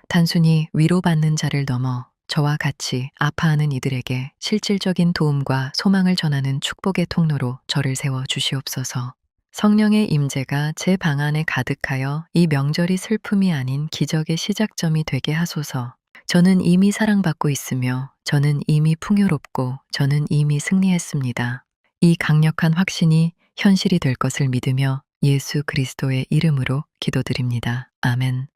단순히 위로받는 자를 넘어 저와 같이 아파하는 이들에게 실질적인 도움과 소망을 전하는 축복의 통로로 저를 세워 주시옵소서. 성령의 임재가 제 방 안에 가득하여 이 명절이 슬픔이 아닌 기적의 시작점이 되게 하소서. 저는 이미 사랑받고 있으며 저는 이미 풍요롭고 저는 이미 승리했습니다. 이 강력한 확신이 현실이 될 것을 믿으며 예수 그리스도의 이름으로 기도드립니다. 아멘.